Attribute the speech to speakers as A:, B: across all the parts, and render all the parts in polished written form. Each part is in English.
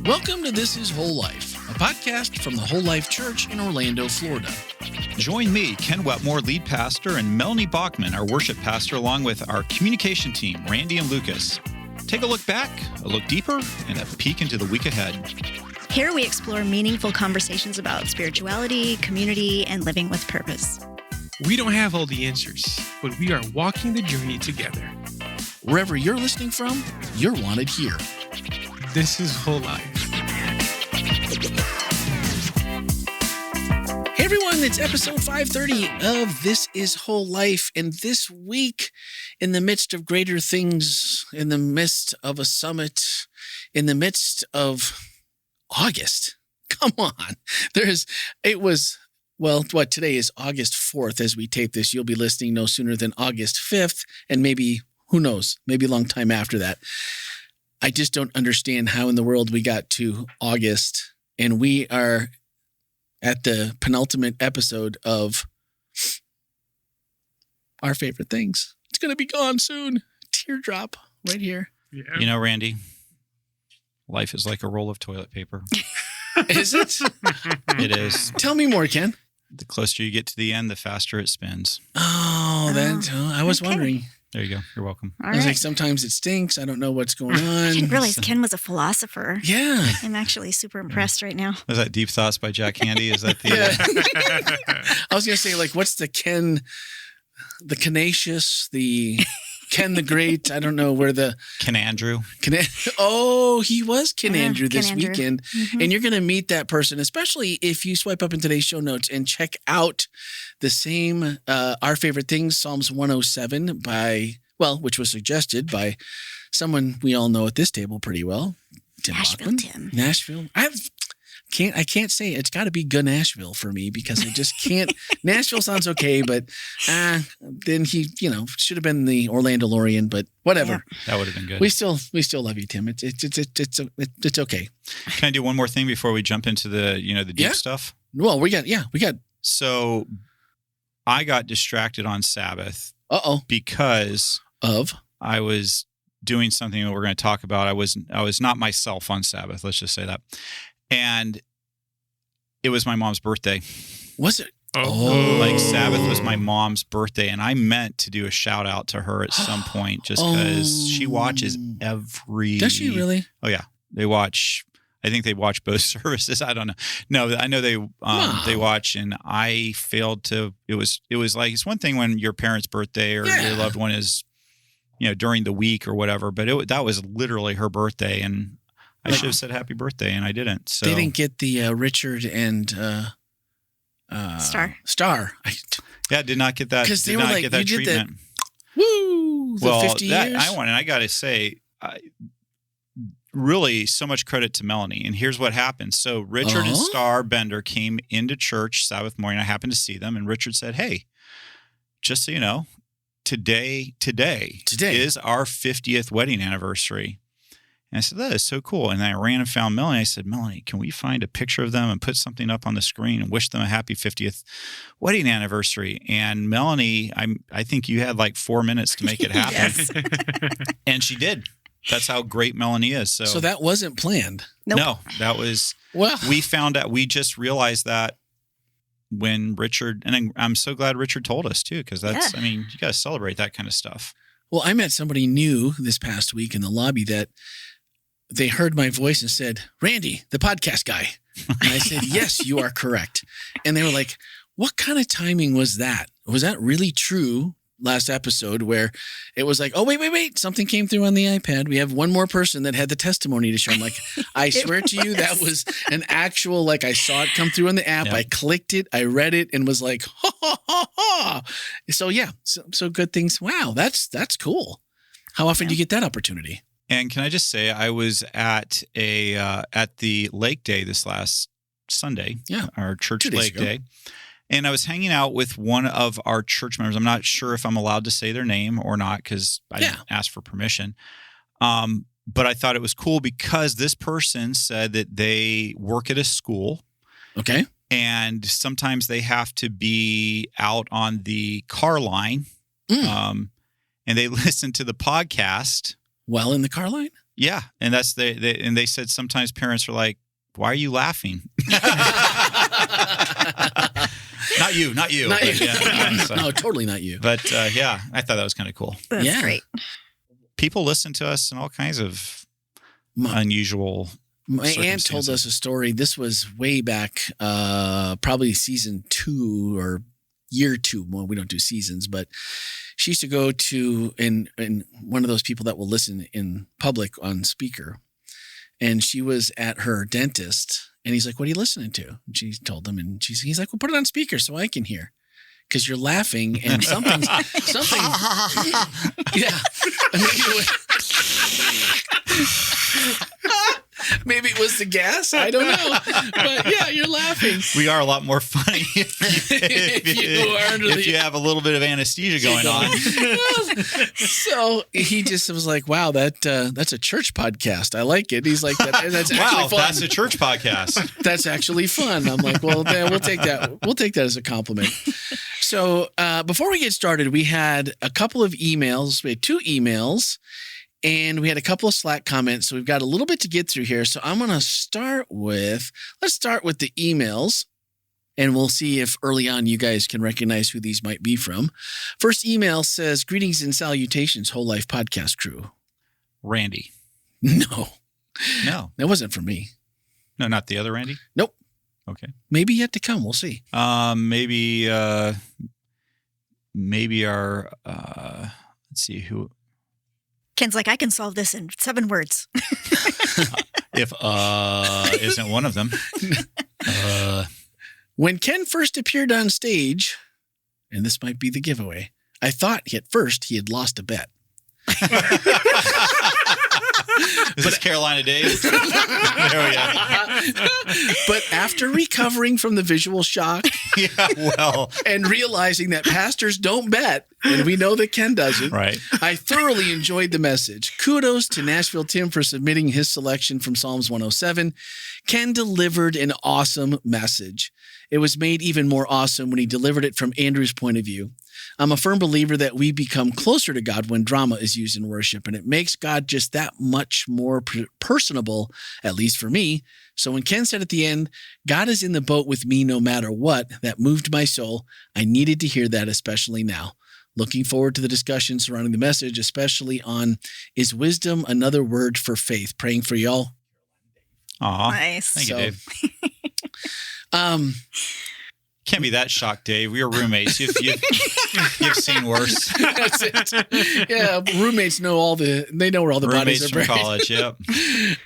A: Welcome to This Is Whole Life, a podcast from the Whole Life Church in Orlando, Florida.
B: Join me, Ken Wetmore, lead pastor, and Melanie Bachman, our worship pastor, along with our communication team, Randy and Lucas. Take a look back, a look deeper, and a peek into the week ahead.
C: Here we explore meaningful conversations about spirituality, community, and living with purpose.
D: We don't have all the answers, but we are walking the journey together.
A: Wherever you're listening from, you're wanted here.
D: This is Whole Life.
A: Hey everyone, it's episode 530 of This Is Whole Life. And this week, in the midst of greater things, in the midst of a summit, in the midst of August, come on, today is August 4th as we tape this. You'll be listening no sooner than August 5th, and maybe, who knows, maybe a long time after that. I just don't understand how in the world we got to August, and we are at the penultimate episode of Our Favorite Things. It's going to be gone soon. Teardrop right here.
D: Yeah.
B: You know, Randy, life is like a roll of toilet paper.
A: Is it?
B: It is.
A: Tell me more, Ken.
B: The closer you get to the end, the faster it spins.
A: I was wondering.
B: There you go. You're welcome.
C: All
A: I was
C: right.
A: like, sometimes it stinks. I don't know what's going on.
C: I didn't realize Ken was a philosopher.
A: Yeah.
C: I'm actually super impressed right now.
B: Was that Deep Thoughts by Jack Handy? Is that the...
A: I was going to say, like, what's the Ken, the Canasius, the Ken the Great? I don't know where the...
B: Ken Andrew.
A: He was Ken Andrew this
C: Ken Andrew.
A: weekend.
C: Mm-hmm.
A: And you're going to meet that person, especially if you swipe up in today's show notes and check out the same Our Favorite Things, Psalms 107 which was suggested by someone we all know at this table pretty well. Tim
C: Nashville
A: Bachman.
C: Tim.
A: Nashville. I can't say it. It's got to be good Nashville for me because I just can't. Nashville sounds okay, but then he, should have been the Orlando Lorian, but whatever.
C: Yeah.
B: That would have been good.
A: We still love you, Tim. It's okay.
B: Can I do one more thing before we jump into the deep stuff?
A: Well, we got.
B: So I got distracted on Sabbath because I was doing something that we're going to talk about. I was not myself on Sabbath. Let's just say that. And it was my mom's birthday.
A: Was it?
B: Like Sabbath was my mom's birthday, and I meant to do a shout out to her at some point just because she watches every...
A: Does she really?
B: Oh, yeah. They watch... I think they watch both services. I don't know. No, I know they watch, and I failed to... It was like, it's one thing when your parents' birthday or your loved one is, during the week or whatever, but that was literally her birthday, and I should have said happy birthday, and I didn't. So
A: they didn't get the Richard and
C: Star.
B: Did not get that.
A: Because they
B: did
A: were
B: not
A: like,
B: get that
A: you did
B: treatment.
A: the 50 years.
B: I got to say, really so much credit to Melanie. And here's what happened. So Richard and Star Bender came into church Sabbath morning. I happened to see them, and Richard said, "Hey, just so you know, today is our 50th wedding anniversary." And I said, "That is so cool." And I ran and found Melanie. I said, "Melanie, can we find a picture of them and put something up on the screen and wish them a happy 50th wedding anniversary?" And Melanie, I think you had like 4 minutes to make it happen.
C: Yes.
B: And she did. That's how great Melanie is. So
A: that wasn't planned.
C: Nope.
B: No, that was,
A: well,
B: we found out, we just realized that when Richard, and I'm so glad Richard told us too, because that's, you got to celebrate that kind of stuff.
A: Well, I met somebody new this past week in the lobby that they heard my voice and said, "Randy, the podcast guy." And I said, "Yes, you are correct." And they were like, "What kind of timing was that? Was that really true last episode where it was like, oh, wait, something came through on the iPad. We have one more person that had the testimony to show." I'm like, I swear to you, that was an actual, like I saw it come through on the app.
B: Yeah.
A: I clicked it, I read it and was like, ha, ha, ha, ha. So yeah, so good things. Wow, that's cool. How often do you get that opportunity?
B: And can I just say, I was at the Lake Day this last Sunday, our church Lake Day. And I was hanging out with one of our church members. I'm not sure if I'm allowed to say their name or not because I didn't ask for permission. But I thought it was cool because this person said that they work at a school.
A: Okay.
B: And sometimes they have to be out on the car line. And they listen to the podcast.
A: While in the car line?
B: Yeah, and that's and they said sometimes parents are like, "Why are you laughing?" Not you.
A: Not you.
B: Yeah, so.
A: No, totally not you.
B: But yeah, I thought that was kind of cool.
C: That's great.
B: People listen to us in all kinds of unusual.
A: My aunt told us a story. This was way back, probably season 2 or year 2. Well, we don't do seasons, but she used to go to and one of those people that will listen in public on speaker. And she was at her dentist, and he's like, "What are you listening to?" And she told him, and he's like, "Well, put it on speaker so I can hear." Because you're laughing and something. Yeah. Maybe it was the gas. I don't know. But yeah, you're laughing.
B: We are a lot more funny if you have a little bit of anesthesia going on.
A: So he just was like, "Wow, that's a church podcast. I like it." He's like, "That's actually fun.
B: That's a church podcast.
A: That's actually fun." I'm like, "Well, we'll take that. We'll take that as a compliment." So before we get started, we had a couple of emails. We had 2 emails. And we had a couple of Slack comments, so we've got a little bit to get through here. So I'm going to let's start with the emails, and we'll see if early on you guys can recognize who these might be from. First email says, "Greetings and salutations, Whole Life Podcast crew."
B: Randy.
A: No, that wasn't for me.
B: No, not the other Randy?
A: Nope.
B: Okay.
A: Maybe yet to come. We'll see.
B: Maybe our, let's see who.
C: Ken's like, "I can solve this in 7 words."
B: If isn't one of them.
A: When Ken first appeared on stage, and this might be the giveaway, I thought at first he had lost a bet.
B: Is this Carolina Dave? There we go.
A: But after recovering from the visual shock, and realizing that pastors don't bet, and we know that Ken doesn't,
B: right?
A: I thoroughly enjoyed the message. Kudos to Nashville Tim for submitting his selection from Psalms 107. Ken delivered an awesome message. It was made even more awesome when he delivered it from Andrew's point of view. I'm a firm believer that we become closer to God when drama is used in worship, and it makes God just that much more personable, at least for me. So when Ken said at the end, "God is in the boat with me no matter what," that moved my soul. I needed to hear that, especially now. Looking forward to the discussion surrounding the message, especially on, is wisdom another word for faith? Praying for y'all.
B: Aw,
C: nice.
B: Thank you, Dave. Can't be that shocked, Dave. We were roommates. You've seen worse.
A: That's it. Yeah, roommates know they know where all the
B: roommates
A: bodies are buried.
B: From college, yep.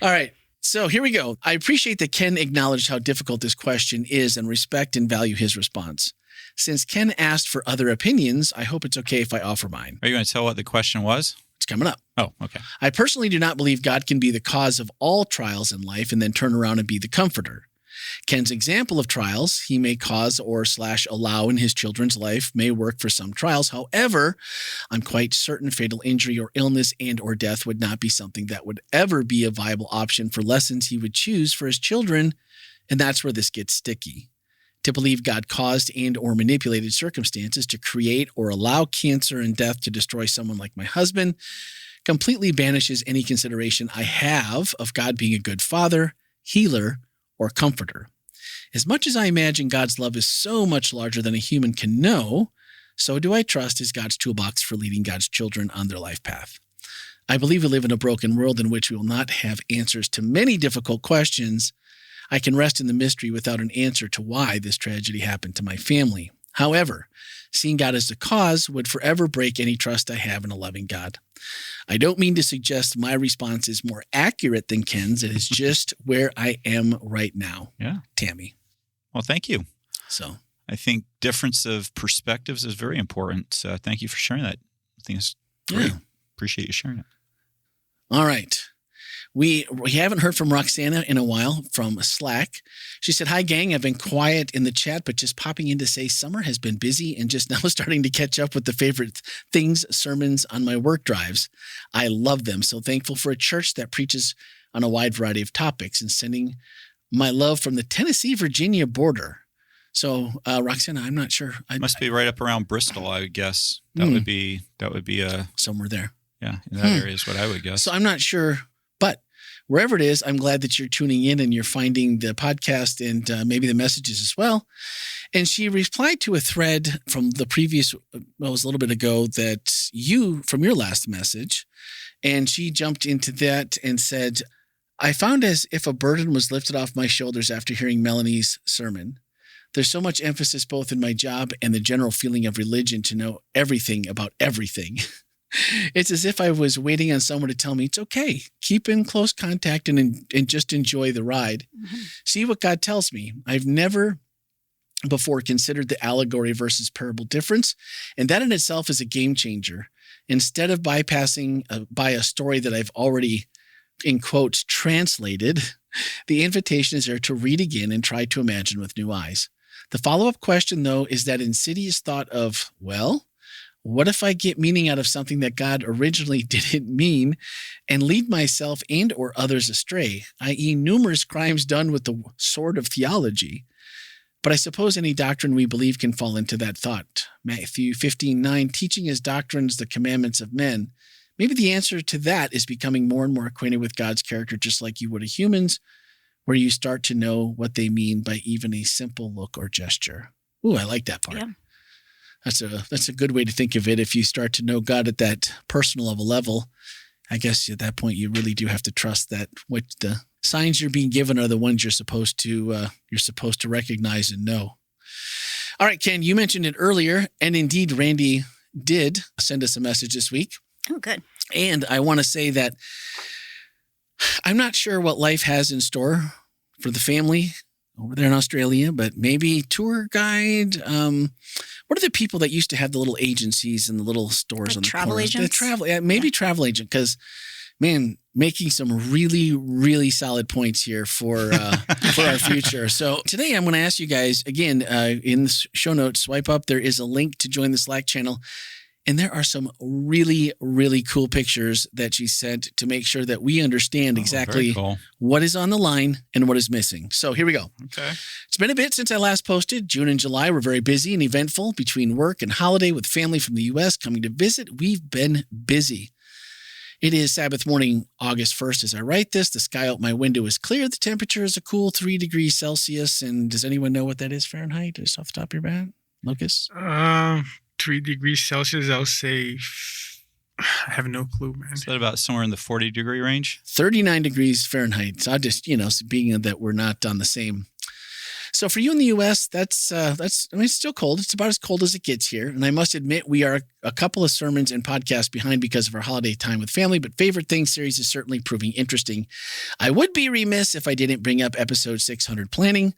A: All right. So here we go. I appreciate that Ken acknowledged how difficult this question is and respect and value his response. Since Ken asked for other opinions, I hope it's okay if I offer mine.
B: Are you going to tell what the question was?
A: It's coming up.
B: Oh, okay.
A: I personally do not believe God can be the cause of all trials in life and then turn around and be the comforter. Ken's example of trials he may cause or / allow in his children's life may work for some trials. However, I'm quite certain fatal injury or illness and or death would not be something that would ever be a viable option for lessons he would choose for his children. And that's where this gets sticky. To believe God caused and or manipulated circumstances to create or allow cancer and death to destroy someone like my husband completely banishes any consideration I have of God being a good father, healer, or comforter. As much as I imagine God's love is so much larger than a human can know, so do I trust as God's toolbox for leading God's children on their life path. I believe we live in a broken world in which we will not have answers to many difficult questions. I can rest in the mystery without an answer to why this tragedy happened to my family. However, seeing God as the cause would forever break any trust I have in a loving God. I don't mean to suggest my response is more accurate than Ken's. It is just where I am right now.
B: Yeah.
A: Tammy.
B: Well, thank you.
A: So
B: I think difference of perspectives is very important. So thank you for sharing that. I think it's great.
A: Yeah.
B: Appreciate you sharing it.
A: All right. We haven't heard from Roxana in a while from Slack. She said, "Hi, gang. I've been quiet in the chat, but just popping in to say summer has been busy and just now starting to catch up with the favorite things, sermons on my work drives. I love them. So thankful for a church that preaches on a wide variety of topics and sending my love from the Tennessee-Virginia border." So, Roxana, I'm not sure.
B: Must be right up around Bristol, I would guess. That would be
A: somewhere there.
B: Yeah, in that area is what I would guess.
A: So I'm not sure But wherever it is, I'm glad that you're tuning in and you're finding the podcast and maybe the messages as well. And she replied to a thread from the previous, it was a little bit ago, from your last message. And she jumped into that and said, I found as if a burden was lifted off my shoulders after hearing Melanie's sermon. There's so much emphasis both in my job and the general feeling of religion to know everything about everything. It's as if I was waiting on someone to tell me it's okay. Keep in close contact and just enjoy the ride. Mm-hmm. See what God tells me. I've never before considered the allegory versus parable difference, and that in itself is a game changer. Instead of bypassing by a story that I've already, in quotes, translated, the invitation is there to read again and try to imagine with new eyes. The follow-up question, though, is that insidious thought of, well, what if I get meaning out of something that God originally didn't mean and lead myself and or others astray, i.e. numerous crimes done with the sword of theology? But I suppose any doctrine we believe can fall into that thought. Matthew 15:9, teaching as doctrines the commandments of men. Maybe the answer to that is becoming more and more acquainted with God's character, just like you would of humans, where you start to know what they mean by even a simple look or gesture. Ooh, I like that part. Yeah. That's a good way to think of it. If you start to know God at that personal level, I guess at that point you really do have to trust that what the signs you're being given are the ones you're supposed to recognize and know. All right, Ken, you mentioned it earlier, and indeed Randy did send us a message this week.
C: Oh, good.
A: And I want to say that I'm not sure what life has in store for the family over there in Australia, but maybe tour guide. What are the people that used to have the little agencies and the little stores on the
C: travel
A: corners?
C: agents?
A: Travel agent, because, man, making some really, really solid points here for our future. So today I'm going to ask you guys, again, in the show notes, swipe up, there is a link to join the Slack channel. And there are some really, really cool pictures that she sent to make sure that we understand exactly what is on the line and what is missing. So here we go.
B: Okay.
A: It's been a bit since I last posted. June and July were very busy and eventful between work and holiday with family from the U.S. coming to visit. We've been busy. It is Sabbath morning, August 1st. As I write this, the sky out my window is clear. The temperature is a cool 3 degrees Celsius. And does anyone know what that is Fahrenheit? Just off the top of your head? Lucas?
D: 3 degrees Celsius, I'll say, I have no clue, man.
B: Is that about somewhere in the 40-degree range?
A: 39 degrees Fahrenheit. So I just, being that we're not on the same. So for you in the U.S., that's it's still cold. It's about as cold as it gets here. And I must admit, we are a couple of sermons and podcasts behind because of our holiday time with family, but Favorite Things series is certainly proving interesting. I would be remiss if I didn't bring up episode 600, Planning.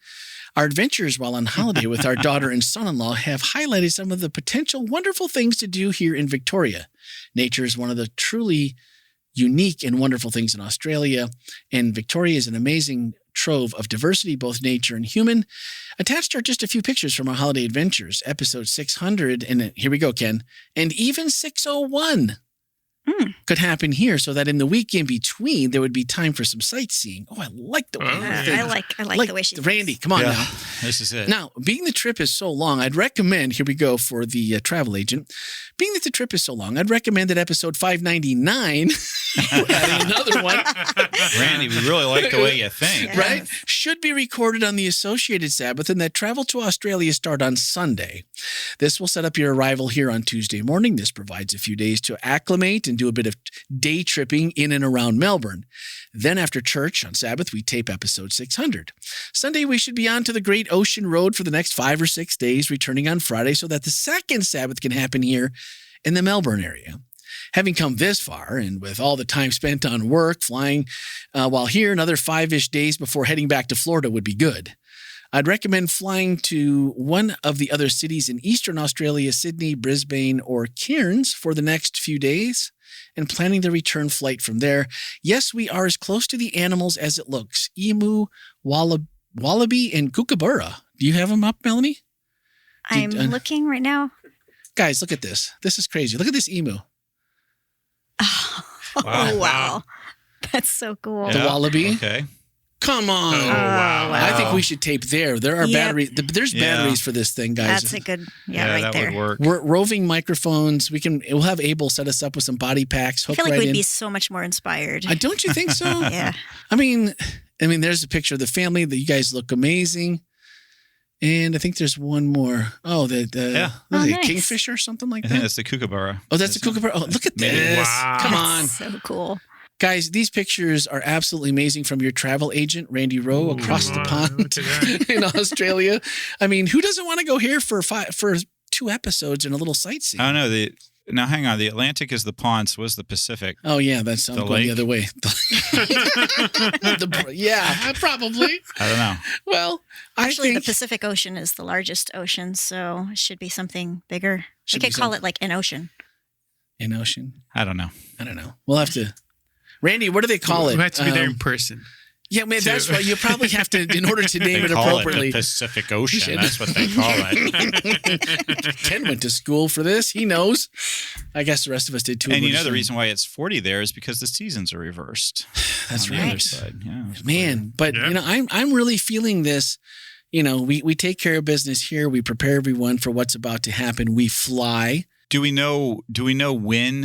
A: Our adventures while on holiday with our daughter and son-in-law have highlighted some of the potential wonderful things to do here in Victoria. Nature is one of the truly unique and wonderful things in Australia, and Victoria is an amazing trove of diversity, both nature and human. Attached are just a few pictures from our holiday adventures, episode 600, and here we go, Ken, and even 601. Could happen here, so that in the week in between there would be time for some sightseeing. Oh, I like the way
C: I like the way she
A: Randy, come on now.
B: This is it.
A: Now, being the trip is so long, I'd recommend, here we go for the travel agent. Being that the trip is so long, I'd recommend that episode 599, adding another one.
B: Randy, we really like the way you think.
A: Right? Should be recorded on the associated Sabbath, and that travel to Australia start on Sunday. This will set up your arrival here on Tuesday morning. This provides a few days to acclimate and do a bit of day tripping in and around Melbourne. Then after church on Sabbath, we tape episode 600. Sunday, we should be on to the Great Ocean Road for the next 5 or 6 days, returning on Friday so that the second Sabbath can happen here in the Melbourne area. Having come this far, and with all the time spent on work, flying while here, another 5-ish days before heading back to Florida would be good. I'd recommend flying to one of the other cities in Eastern Australia, Sydney, Brisbane, or Cairns for the next few days, and planning the return flight from there. Yes, we are as close to the animals as it looks. Emu, wallaby, and kookaburra. Do you have them up, Melanie?
C: I'm looking right now.
A: Guys, look at this. This is crazy. Look at this emu.
C: Oh, wow. That's so cool.
A: The wallaby.
B: Okay.
A: Come on.
D: Oh, wow.
A: I think we should tape there. There are batteries. There's batteries for this thing, guys.
C: That's a good, right
B: that
C: there.
B: would work.
A: We're roving microphones. We'll have Abel set us up with some body packs.
C: I feel like we'd be so much more inspired.
A: Don't you think so?
C: Yeah.
A: I mean, there's a picture of the family. That you guys look amazing. And I think there's one more. Oh,
C: nice.
A: Kingfisher or something like
B: I
A: that?
B: think that's the kookaburra.
A: Oh, that's a kookaburra. Oh, look at this.
D: Wow.
A: Come
C: That's
A: on.
C: so cool.
A: Guys, these pictures are absolutely amazing from your travel agent, Randy Rowe, across the pond
D: look at that.
A: in Australia. I mean, who doesn't want to go here for 2 episodes and a little sightseeing?
B: Oh, no. Now, hang on. The Atlantic is the pond, so was the Pacific.
A: Oh, yeah, I'm
B: The
A: going
B: lake?
A: the other way. Yeah, probably.
B: I don't know.
A: Well,
C: Actually,
A: I
C: the
A: think
C: Pacific Ocean is the largest ocean, so it should be something bigger.
A: Should
C: We
A: be
C: could call
A: something-
C: it like an ocean.
A: an ocean.
B: I don't know.
A: I don't know. We'll have to. Randy, what do they call it?
D: We have to be there in person.
A: Yeah, man, that's
D: too.
A: right. You probably have to, in order to name
B: They
A: it
B: call
A: appropriately.
B: it the Pacific Ocean.
A: should.
B: That's what they call it.
A: Ken went to school for this. He knows. I guess the rest of us did too.
B: And
A: We're
B: you know
A: just
B: the
A: saying,
B: reason why it's 40 there is because the seasons are reversed.
A: That's
B: on the other
A: right.
B: side. Yeah, it's
A: Man, but
D: Yeah.
A: I'm really feeling this. We take care of business here. We prepare everyone for what's about to happen. We fly.
B: Do we know when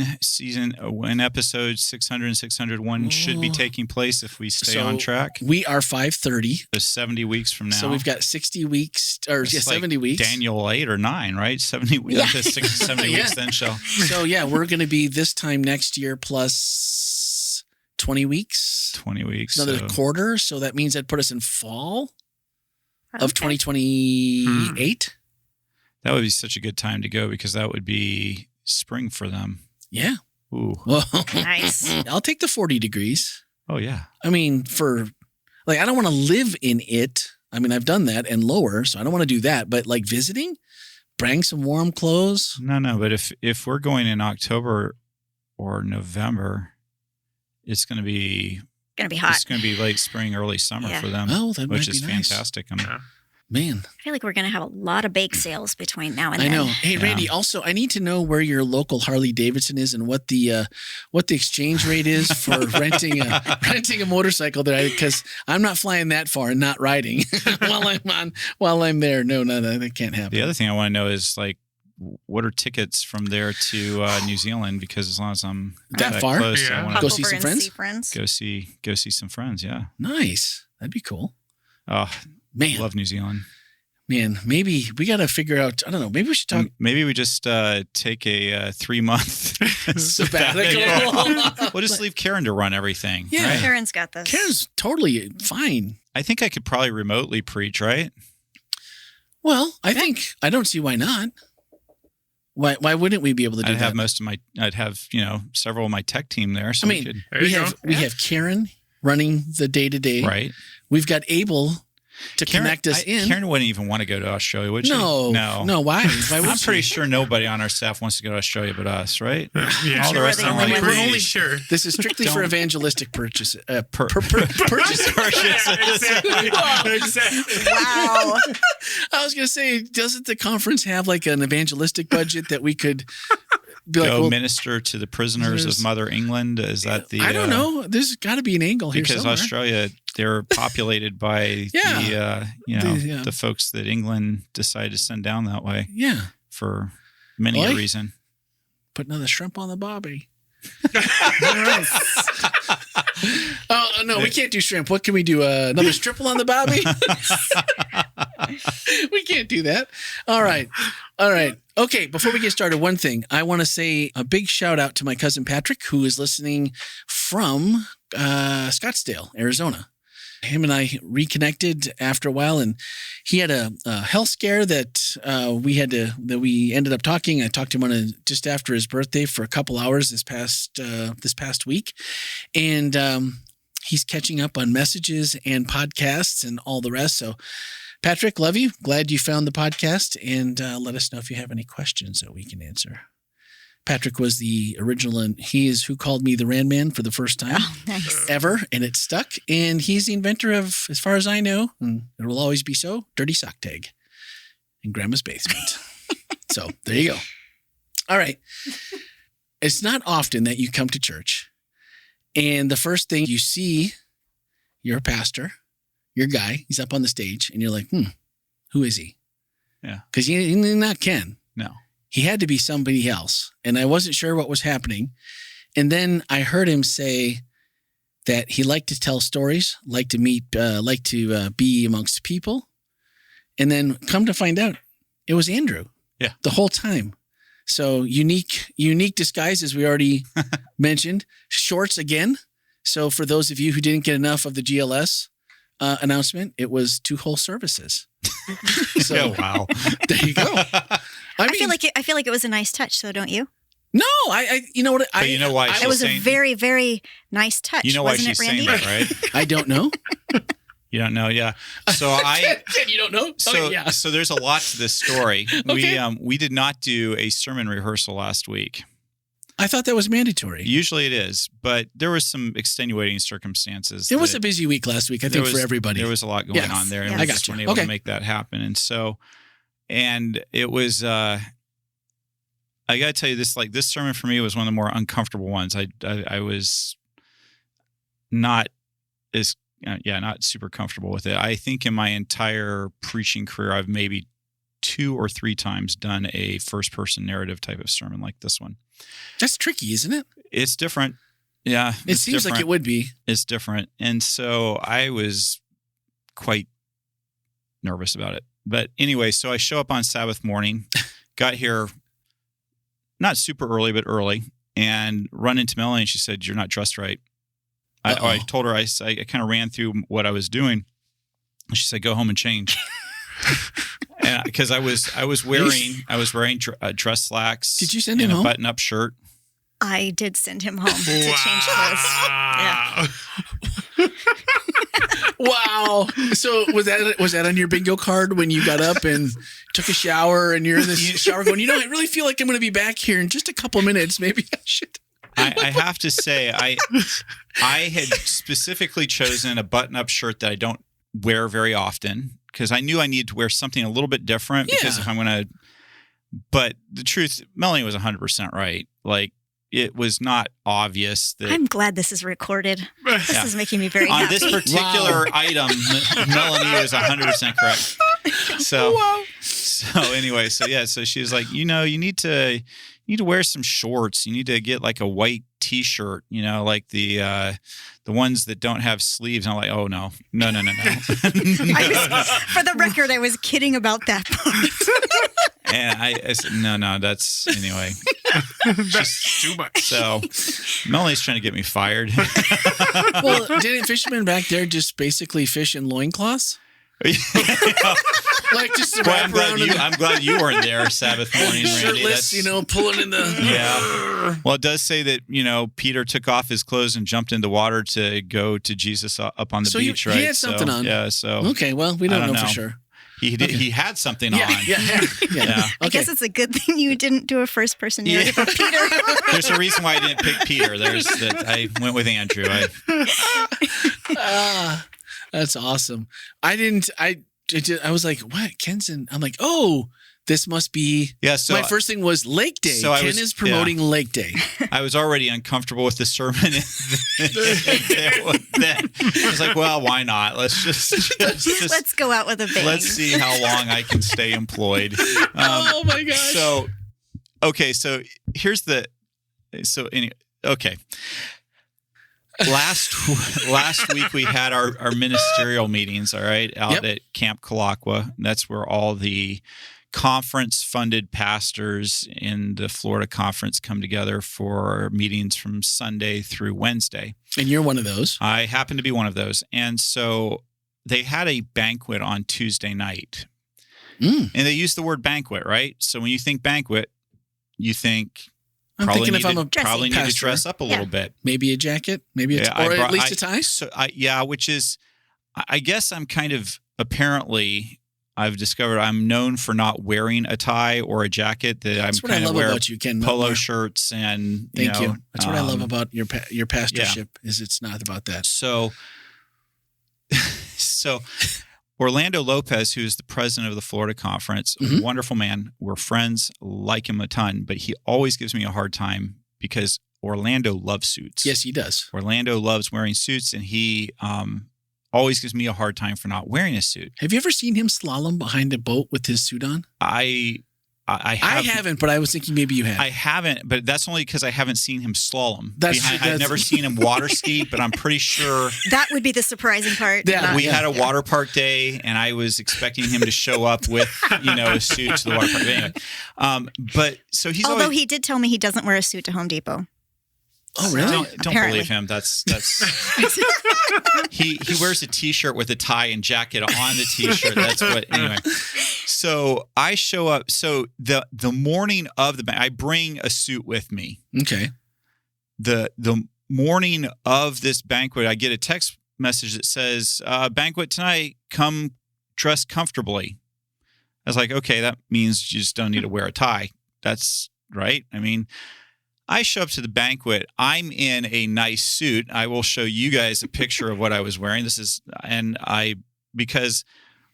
B: episodes 600 and 601 should be taking place if we stay on track?
A: We are 530.
B: So 70 weeks from now.
A: So we've got 60 weeks, or
B: It's like
A: 70 weeks.
B: Daniel 8 or 9, right? 70 weeks.
C: Yeah.
B: 70
A: Yeah.
B: weeks then shall.
A: So yeah, we're going to be this time next year plus 20 weeks.
B: 20 weeks.
A: Another
B: so
A: quarter. So that means that'd put us in fall of
C: Okay.
A: 2028.
B: that would be such a good time to go because that would be spring for them.
A: Yeah.
B: Ooh.
A: Well,
C: Nice.
A: I'll take the 40 degrees.
B: Oh, yeah.
A: I mean, I don't want to live in it. I mean, I've done that and lower, so I don't want to do that. But like visiting, bring some warm clothes.
B: No. But if we're going in October or November, it's going to be
C: Gonna be hot.
B: It's going to be late spring, early summer
C: Yeah.
B: for them,
A: Oh, that
B: which
A: might
B: is
A: be nice.
B: fantastic.
A: Man,
C: I feel like we're gonna have a lot of bake sales between now and
A: I
C: then.
A: know. Hey,
B: Yeah.
A: Randy. Also, I need to know where your local Harley Davidson is and what the exchange rate is for renting a motorcycle there, because I'm not flying that far and not riding while I'm there. No, that can't happen.
B: The other thing I want to know is like, what are tickets from there to New Zealand? Because as long as I'm
A: That far?
B: close,
D: Yeah.
B: I want
C: Pop
A: Go
B: to
A: see
C: over
A: some
C: and
A: friends?
C: see friends.
B: go see some friends. Yeah.
A: Nice. That'd be cool.
B: Oh,
A: Man,
B: love New Zealand.
A: man. Maybe we got to figure out. I don't know. Maybe we should talk.
B: Maybe we just take a 3-month
A: Sabbatical.
B: We'll just leave Karen to run everything.
A: Yeah.
B: right?
C: Karen's got this.
A: Karen's totally fine.
B: I think I could probably remotely preach, right?
A: Well, I don't see why not. Why wouldn't we be able to do
B: I'd
A: that?
B: have several of my tech team there. So
A: I
B: we
A: mean,
B: could,
D: There
A: we
D: you
A: have
D: go.
A: we have Karen running the day-to-day.
B: right?
A: We've got Abel to connect us in.
B: Karen wouldn't even want to go to Australia, would she?
A: No. Why? Why would
B: I'm
A: she?
B: pretty sure nobody on our staff wants to go to Australia but us, right?
D: Yeah.
B: All the rest
C: of them
D: I'm
C: are
D: pretty
A: only-
D: sure.
A: This is strictly for
B: Don't-
A: evangelistic purchases.
D: Exactly.
C: Wow.
A: I was going to say, doesn't the conference have like an evangelistic budget that we could be like,
B: Go
A: well,
B: minister to the prisoners
A: prisoners.
B: of Mother England. Is that the?
A: I don't know. There's got to be an angle here
B: Because
A: somewhere.
B: Australia, they're populated by the folks that England decided to send down that way
A: Yeah.
B: for many a
A: Oi.
B: reason.
A: Put another shrimp on the bobby. Oh, no, we can't do shrimp. What can we do? Another stripple on the bobby? We can't do that. All right. Okay, before we get started, one thing. I want to say a big shout out to my cousin Patrick, who is listening from Scottsdale, Arizona. Him and I reconnected after a while, and he had a health scare that we ended up talking. I talked to him just after his birthday for a couple hours this past week, and he's catching up on messages and podcasts and all the rest. So, Patrick, love you. Glad you found the podcast, and let us know if you have any questions that we can answer. Patrick was the original, and he is who called me the Ran Man for the first time
C: Oh, nice.
A: ever, and it stuck. And he's the inventor of, as far as I know, and it will always be so, Dirty Sock Tag in Grandma's basement. So there you go. All right. It's not often that you come to church, and the first thing you see your pastor your guy. He's up on the stage, and you're like, who is he?
B: Yeah.
A: Because he's not Ken.
B: No.
A: He had to be somebody else. And I wasn't sure what was happening. And then I heard him say that he liked to tell stories, liked to meet, liked to be amongst people. And then come to find out, it was Andrew.
B: Yeah.
A: The whole time. So unique disguise, as we already mentioned. Shorts again. So for those of you who didn't get enough of the GLS announcement, it was 2 whole services. So
B: wow.
A: there you go. I
C: feel like it was a nice touch. So don't you?
A: No, I you know what?
B: But you know why?
C: It was a very, very nice touch.
B: You know why
C: wasn't
B: she's
C: it, Randy?
B: saying that, right?
A: I don't know.
B: You don't know, yeah. So
A: you don't know?
B: So
A: yeah.
B: So there's a lot to this story.
A: Okay.
B: We did not do a sermon rehearsal last week.
A: I thought that was mandatory.
B: Usually it is, but there was some extenuating circumstances.
A: It was a busy week last week, I think, for everybody.
B: There was a lot going on there, and
C: Yes.
B: we just weren't able to make that happen. And it was. I got to tell you this: like this sermon for me was one of the more uncomfortable ones. I was not as not super comfortable with it. I think in my entire preaching career, I've maybe 2 or 3 times done a first-person narrative type of sermon like this one.
A: That's tricky, isn't it?
B: It's different. Yeah.
A: It seems like it would be.
B: It's different. And so I was quite nervous about it. But anyway, so I show up on Sabbath morning, got here not super early, but early, and run into Melanie, and she said, "You're not dressed right." I told her, I kind of ran through what I was doing. And she said, "Go home and change." Because I was wearing dress slacks.
A: Did you send
B: him
A: home?
B: A button-up shirt.
C: I did send him home to change clothes. Yeah.
A: Wow. So was that on your bingo card when you got up and took a shower and you're in the shower going, I really feel like I'm going to be back here in just a couple minutes. Maybe I should.
B: I have to say, I had specifically chosen a button-up shirt that I don't wear very often because I knew I needed to wear something a little bit different because if I'm going to, but the truth, Melanie was 100% right. Like, it was not obvious that
C: I'm glad this is recorded. This is making me very
B: on
C: happy.
B: this particular item, Melanie was 100% correct. So anyway, so she was like, you need to wear some shorts. You need to get like a white T-shirt, like the ones that don't have sleeves. And I'm like, oh no.
C: For the record, I was kidding about that part.
B: And I said, no, that's anyway.
D: That's too much.
B: So Melanie's trying to get me fired.
A: Well, didn't fishermen back there just basically fish in loincloths? Like just wrap around.
B: I'm glad you weren't there Sabbath morning, Randy.
A: Shirtless, pulling in the.
B: Yeah. Well, it does say that, Peter took off his clothes and jumped into water to go to Jesus up on the beach, right?
A: He had something on.
B: Yeah. So.
A: Okay. Well, we don't know for sure.
B: He did. Okay. He had something on.
A: Yeah.
C: I guess it's a good thing you didn't do a first-person narrative of Peter.
B: There's a reason why I didn't pick Peter. I went with Andrew.
A: That's awesome. I was like, what? Ken's in. I'm like, oh, this must be. Yeah. So my first thing was Lake Day. So Ken is promoting Lake Day.
B: I was already uncomfortable with the sermon. Then I was like, well, why not? Let's
C: go out with a bang.
B: Let's see how long I can stay employed.
A: Oh my gosh.
B: So, okay. So here's okay. Last week we had our ministerial meetings, all right, out at Camp Kalakwa. That's where all the conference-funded pastors in the Florida conference come together for meetings from Sunday through Wednesday.
A: And you're one of those.
B: I happen to be one of those. And so they had a banquet on Tuesday night. And they used the word banquet, right? So when you think banquet, you think...
A: I'm thinking if I'm a
B: probably need to dress up a little bit.
A: Maybe a jacket, maybe at least a tie.
B: So which is, I guess I'm kind of apparently I've discovered I'm known for not wearing a tie or a jacket.
A: That's what I love about you, Ken.
B: Polo shirts and
A: thank you. That's what I love about your pastorship is it's not about that.
B: So Orlando Lopez, who is the president of the Florida Conference, a wonderful man. We're friends, like him a ton, but he always gives me a hard time because Orlando loves suits.
A: Yes, he does.
B: Orlando loves wearing suits, and he always gives me a hard time for not wearing a suit.
A: Have you ever seen him slalom behind a boat with his suit on?
B: I
A: haven't, but I was thinking maybe you have.
B: I haven't, but that's only because I haven't seen him slalom.
A: That's
B: I've never seen him water ski, but I'm pretty sure
C: That would be the surprising part.
A: Yeah,
B: we had a water park day, and I was expecting him to show up with, a suit to the water park. But anyway, but so he's
C: Although
B: always,
C: he did tell me he doesn't wear a suit to Home Depot.
A: Oh, really?
B: Don't believe him. That's he wears a t-shirt with a tie and jacket on the t-shirt. That's what anyway. So I show up. So the morning of I bring a suit with me.
A: Okay.
B: The morning of this banquet, I get a text message that says, banquet tonight, come dress comfortably. I was like, okay, that means you just don't need to wear a tie. That's right. I mean, I show up to the banquet. I'm in a nice suit. I will show you guys a picture of what I was wearing. Because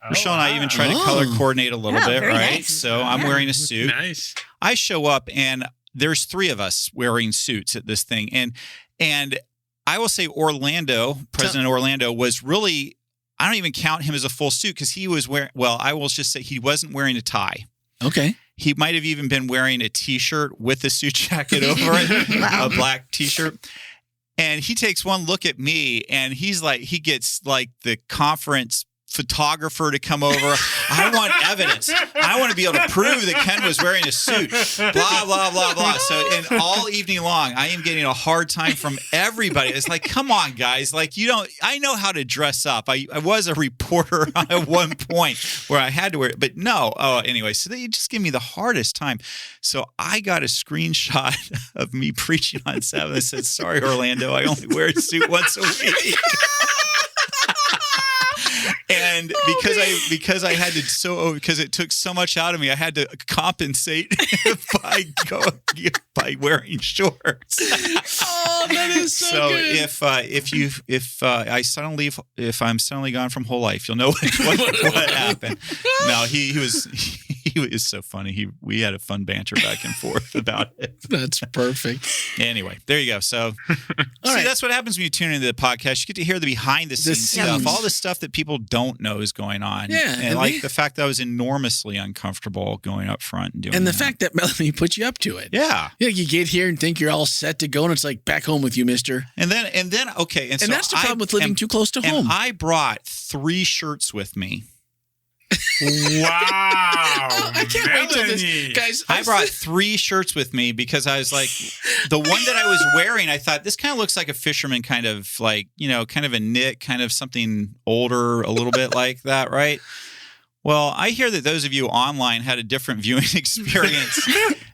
B: Rochelle and I even tried to color coordinate a little bit, right?
C: Nice.
B: So I'm wearing a suit.
D: Nice.
B: I show up and there's 3 of us wearing suits at this thing. And I will say President Orlando was really, I don't even count him as a full suit because he was I will just say he wasn't wearing a tie.
A: Okay.
B: He might have even been wearing a t-shirt with a suit jacket over it,
C: Wow.
B: a black t-shirt. And he takes one look at me and he gets like the conference photographer to come over. I want evidence. I want to be able to prove that Ken was wearing a suit. Blah, blah, blah, blah. So, and all evening long, I am getting a hard time from everybody. It's like, come on, guys. Like, I know how to dress up. I was a reporter at one point where I had to wear it, but no. Oh, anyway, so they just give me the hardest time. So I got a screenshot of me preaching on Sabbath. I said, sorry, Orlando, I only wear a suit once a week. And because it took so much out of me, I had to compensate by wearing shorts.
A: Oh, that is so good.
B: If I'm suddenly gone from whole life, you'll know what happened. No, he was so funny. We had a fun banter back and forth about it.
A: That's perfect.
B: Anyway, there you go. So,
A: right.
B: That's what happens when you tune into the podcast. You get to hear the behind the scenes stuff, all the stuff that people don't know is going on.
A: Yeah,
B: and the fact that I was enormously uncomfortable going up front and doing
A: And the
B: that.
A: fact that Melanie put you up to it.
B: Yeah.
A: Yeah, you get here and think you're all set to go, and it's like, back home with you, mister.
B: And then okay. And so
A: that's the problem with living too close to home.
B: And I brought 3 shirts with me.
D: Wow.
A: I can't wait till this. Guys,
B: I brought 3 shirts with me because I was like, the one that I was wearing, I thought this kind of looks like a fisherman, kind of like, kind of a knit, kind of something older, a little bit like that, right? Well, I hear that those of you online had a different viewing experience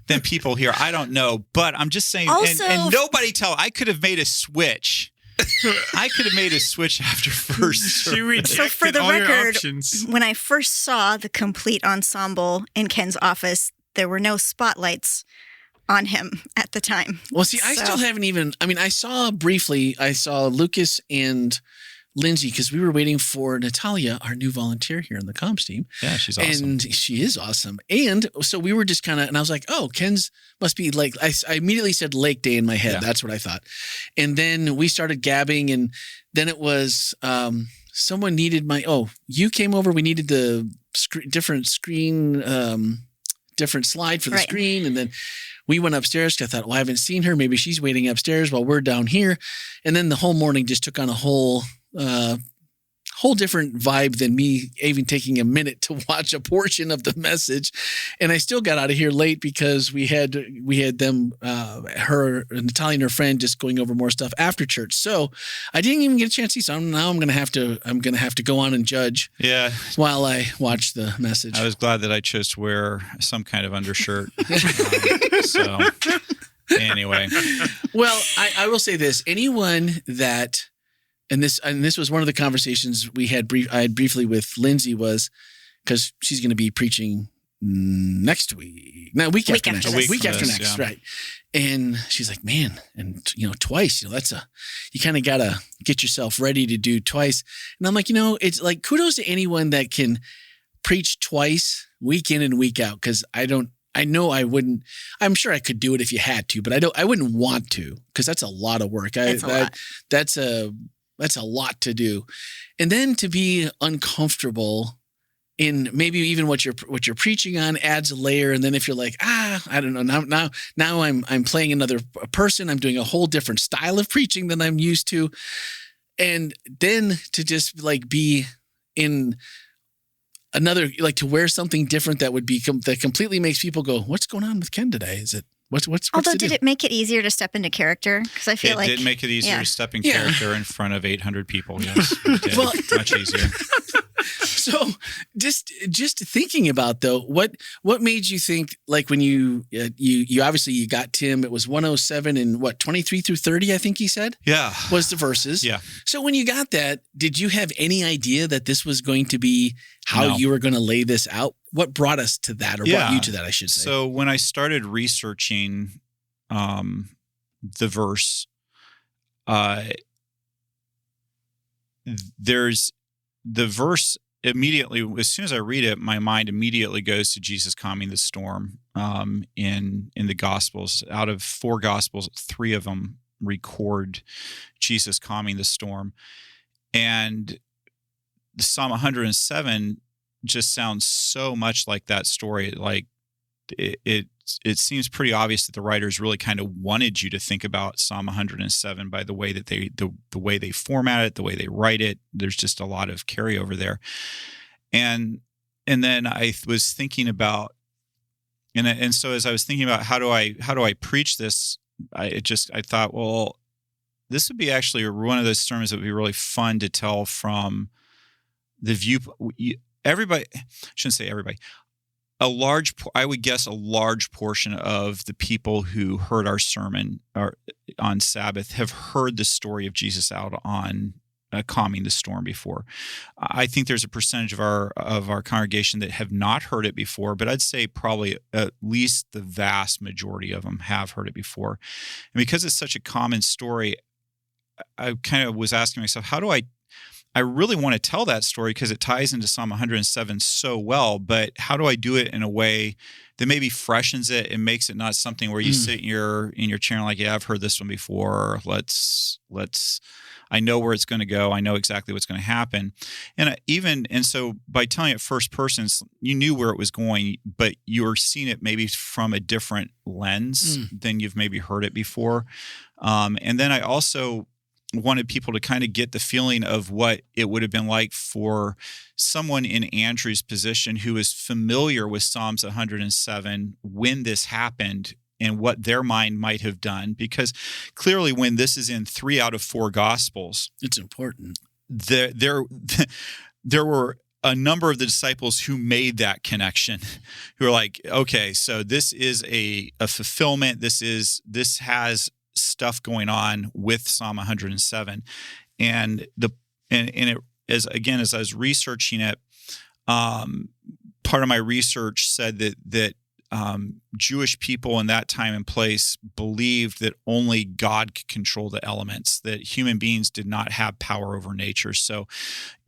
B: than people here. I don't know, but I'm just saying,
C: Also,
B: and nobody I could have made a switch. I could have made a switch after first
D: She
B: service.
D: rejected
C: So for the
D: all your
C: record,
D: options.
C: when I first saw the complete ensemble in Ken's office, there were no spotlights on him at the time.
A: well, see, I still haven't even, I saw Lucas and Lindsay because we were waiting for Natalia, our new volunteer here on the comms team.
B: Yeah, she's awesome.
A: And she is awesome. And so we were just kind of, and I was like, oh, Ken's must be like, I immediately said Lake Day in my head.
B: Yeah.
A: That's what I thought. And then we started gabbing, and then it was someone needed you came over. We needed the different slide for the screen. And then we went upstairs because I thought, well, I haven't seen her. Maybe she's waiting upstairs while we're down here. And then the whole morning just took on a whole different vibe than me even taking a minute to watch a portion of the message. And I still got out of here late because we had them, Natalia and her friend just going over more stuff after church. So I didn't even get a chance to see. So now I'm going to have to go on and judge while I watch the message.
B: I was glad that I chose to wear some kind of undershirt. So anyway.
A: Well, I will say this, anyone that, and this was one of the conversations I had briefly with Lindsay, was because she's going to be preaching next week. No, week after next, right? And she's like, man, and twice, that's you kind of got to get yourself ready to do twice. And I'm like, it's like kudos to anyone that can preach twice, week in and week out, because I know I wouldn't. I'm sure I could do it if you had to, but I wouldn't want to, because that's a lot of work.
C: It's a lot.
A: That's a That's a lot to do. And then to be uncomfortable in maybe even what you're preaching on adds a layer. And then if you're like, I don't know, now I'm playing another person. I'm doing a whole different style of preaching than I'm used to. And then to just like be in another, like to wear something different that would be that completely makes people go, what's going on with Ken today? Is it what's
C: Although,
A: to
C: did
A: do?
C: it make it easier to step into character? Because I feel
B: It did make it easier to step in character in front of 800 people. Yes, it did.
A: Well,
B: much easier.
A: So just thinking about though, what made you think, like when you obviously you got Tim, it was 107 and what, 23 through 30, I think he said?
B: Yeah.
A: Was the verses.
B: Yeah.
A: So when you got that, did you have any idea that this was going to be how you were going to lay this out? What brought us to that, or brought you to that, I should say?
B: So when I started researching the verse, there's the verse immediately, as soon as I read it, my mind immediately goes to Jesus calming the storm in the Gospels. Out of 4 Gospels, 3 of them record Jesus calming the storm. And Psalm 107 just sounds so much like that story. Like it seems pretty obvious that the writers really kind of wanted you to think about Psalm 107 by the way that the way they format it, the way they write it. There's just a lot of carryover there. And then I was thinking about, and so as I was thinking about how do I preach this, I thought, well, this would be actually one of those sermons that would be really fun to tell from the view. Everybody, I shouldn't say everybody. I would guess a large portion of the people who heard our sermon on Sabbath have heard the story of Jesus out on calming the storm before. I think there's a percentage of our congregation that have not heard it before, but I'd say probably at least the vast majority of them have heard it before. And because it's such a common story, I kind of was asking myself, how do I really want to tell that story because it ties into Psalm 107 so well, but how do I do it in a way that maybe freshens it and makes it not something where you sit in your chair and like, yeah, I've heard this one before. Let's I know where it's going to go. I know exactly what's going to happen. And so by telling it first person, you knew where it was going, but you were seeing it maybe from a different lens than you've maybe heard it before. And then I also wanted people to kind of get the feeling of what it would have been like for someone in Andrew's position who is familiar with Psalms 107 when this happened and what their mind might have done. Because clearly when this is in 3 out of 4 Gospels,
A: it's important. There
B: were a number of the disciples who made that connection, who are like, okay, so this is a fulfillment. This has stuff going on with Psalm 107, and it as I was researching it, part of my research said that Jewish people in that time and place believed that only God could control the elements, that human beings did not have power over nature. So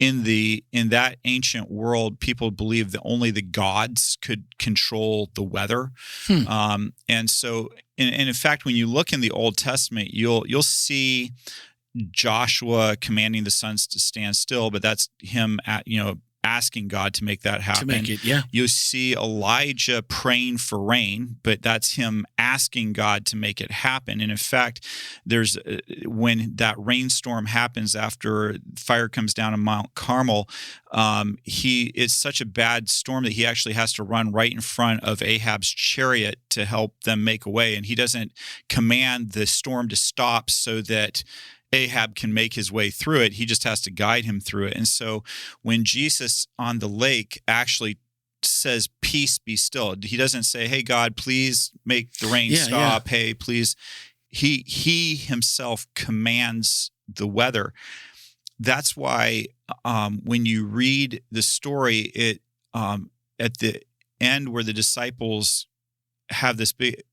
B: in that ancient world, people believed that only the gods could control the weather. And so, and in fact, when you look in the Old Testament, you'll see Joshua commanding the suns to stand still, but that's him asking God to make that happen.
A: To make it, yeah.
B: You see Elijah praying for rain, but that's him asking God to make it happen. And in fact, there's when that rainstorm happens after fire comes down on Mount Carmel, it's such a bad storm that he actually has to run right in front of Ahab's chariot to help them make a way. And he doesn't command the storm to stop so that Ahab can make his way through it. He just has to guide him through it. And so when Jesus on the lake actually says, peace, be still, he doesn't say, hey, God, please make the rain stop. Yeah. Hey, please. He himself commands the weather. That's why when you read the story, it at the end where the disciples have this big,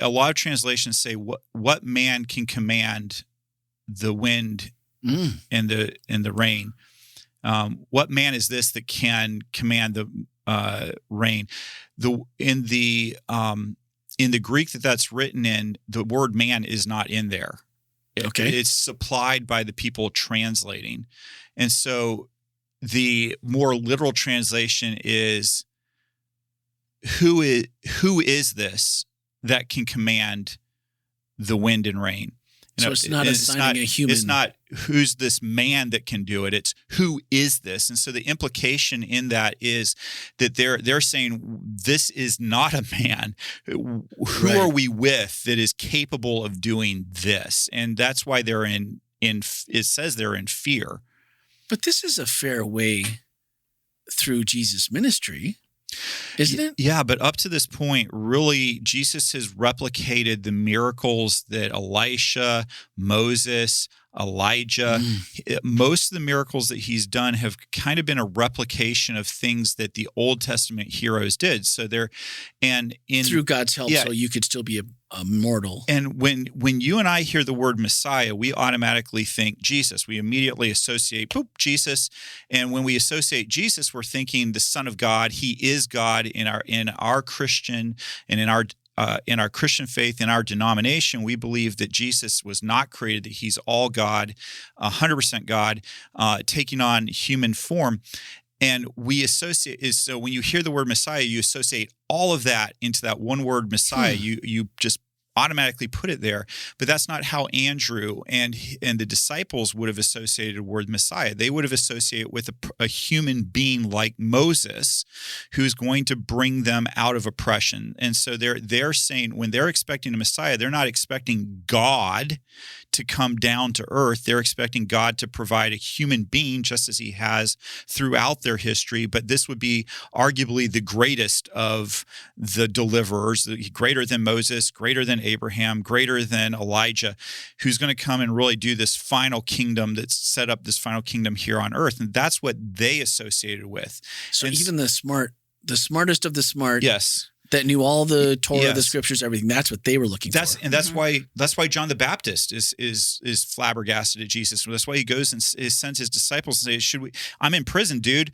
B: a lot of translations say what man can command the wind and the rain? What man is this that can command the rain? In the Greek that's written in, the word man is not in there.
A: Okay.
B: It's supplied by the people translating. And so the more literal translation is, who is this that can command the wind and rain?
A: So it's not assigning a human.
B: It's not who's this man that can do it. It's who is this? And so the implication in that is that they're saying this is not a man. Who
A: Right.
B: are we with that is capable of doing this? And that's why they're in. It says they're in fear.
A: But this is a fair way through Jesus' ministry, isn't it?
B: Yeah, but up to this point, really, Jesus has replicated the miracles that Elisha, Moses, Elijah, most of the miracles that he's done have kind of been a replication of things that the Old Testament heroes did. So they're, and in
A: Through God's help,
B: Yeah.
A: so you could still be a mortal.
B: And when you and I hear the word Messiah, we automatically think Jesus. We immediately associate Jesus. And when we associate Jesus, we're thinking the Son of God. He is God in our Christian and in our Christian faith, in our denomination. We believe that Jesus was not created, that he's all God, 100% God, taking on human form. And we associate is, so when you hear the word Messiah, you associate all of that into that one word Messiah. You just automatically put it there. But that's not how Andrew and the disciples would have associated the word Messiah. They would have associated with a human being like Moses, who's going to bring them out of oppression. And so they're saying, when they're expecting a Messiah, they're not expecting God to come down to earth. They're expecting God to provide a human being, just as he has throughout their history. But this would be arguably the greatest of the deliverers, greater than Moses, greater than Abraham, greater than Elijah, who's going to come and really do this final kingdom, that's set up this final kingdom here on earth. And that's what they associated with.
A: So
B: And
A: even the smartest of the smart,
B: yes,
A: that knew all the Torah, the
B: Yes.
A: scriptures, everything. That's what they were looking for.
B: And that's why John the Baptist is flabbergasted at Jesus. That's why he goes and sends his disciples and says, I'm in prison, dude.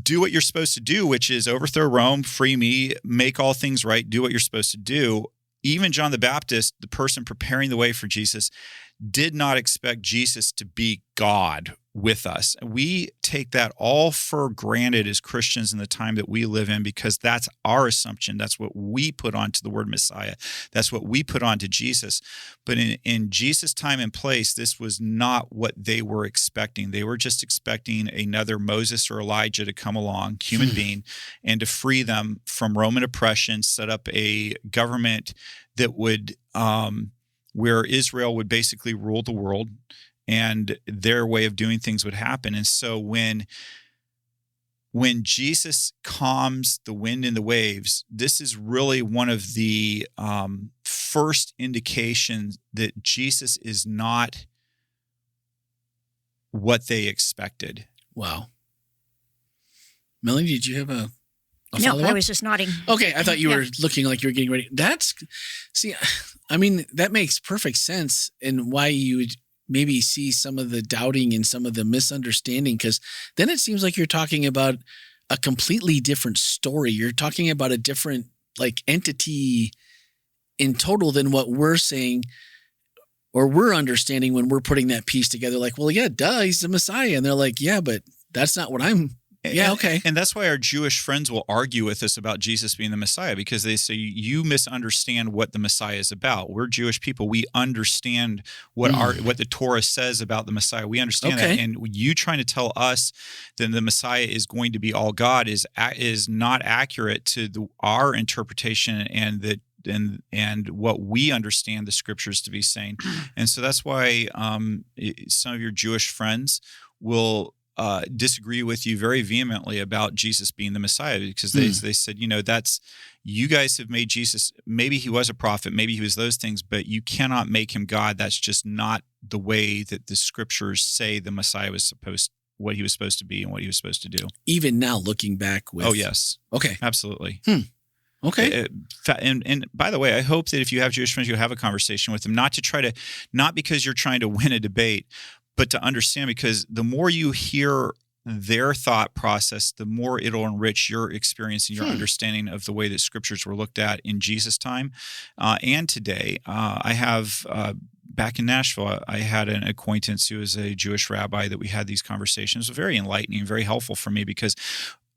B: Do what you're supposed to do, which is overthrow Rome, free me, make all things right, do what you're supposed to do. Even John the Baptist, the person preparing the way for Jesus, did not expect Jesus to be God with us. We take that all for granted as Christians in the time that we live in, because that's our assumption. That's what we put onto the word Messiah. That's what we put onto Jesus. But in Jesus' time and place, this was not what they were expecting. They were just expecting another Moses or Elijah to come along, human being, and to free them from Roman oppression, set up a government that would, where Israel would basically rule the world, and their way of doing things would happen. And so when Jesus calms the wind and the waves, this is really one of the first indications that Jesus is not what they expected.
A: Wow. Melanie, did you have a
C: No,
A: follow-up?
C: I was just nodding.
A: Okay, I thought you
C: Yeah.
A: were looking like you were getting ready. I mean, that makes perfect sense, and why you would maybe see some of the doubting and some of the misunderstanding, because then it seems like you're talking about a completely different story. You're talking about a different entity in total than what we're saying or we're understanding when we're putting that piece together. Like, well, yeah, duh, he's the Messiah. And they're like, yeah, but that's not what I'm. Yeah, okay.
B: And that's why our Jewish friends will argue with us about Jesus being the Messiah, because they say you misunderstand what the Messiah is about. We're Jewish people. We understand what the Torah says about the Messiah. We understand that. And you trying to tell us that the Messiah is going to be all God is not accurate to our interpretation and what we understand the scriptures to be saying. And so that's why some of your Jewish friends will disagree with you very vehemently about Jesus being the Messiah, because they said, you guys have made Jesus, maybe he was a prophet, maybe he was those things, but you cannot make him God. That's just not the way that the scriptures say the Messiah was what he was supposed to be and what he was supposed to do. Even
A: now looking back with.
B: Oh, yes.
A: Okay.
B: Absolutely.
A: Okay.
B: And by the way, I hope that if you have Jewish friends, you'll have a conversation with them, not because you're trying to win a debate, but to understand, because the more you hear their thought process, the more it'll enrich your experience and your understanding of the way that scriptures were looked at in Jesus' time and today. I have back in Nashville, I had an acquaintance who was a Jewish rabbi that we had these conversations. It was very enlightening, very helpful for me, because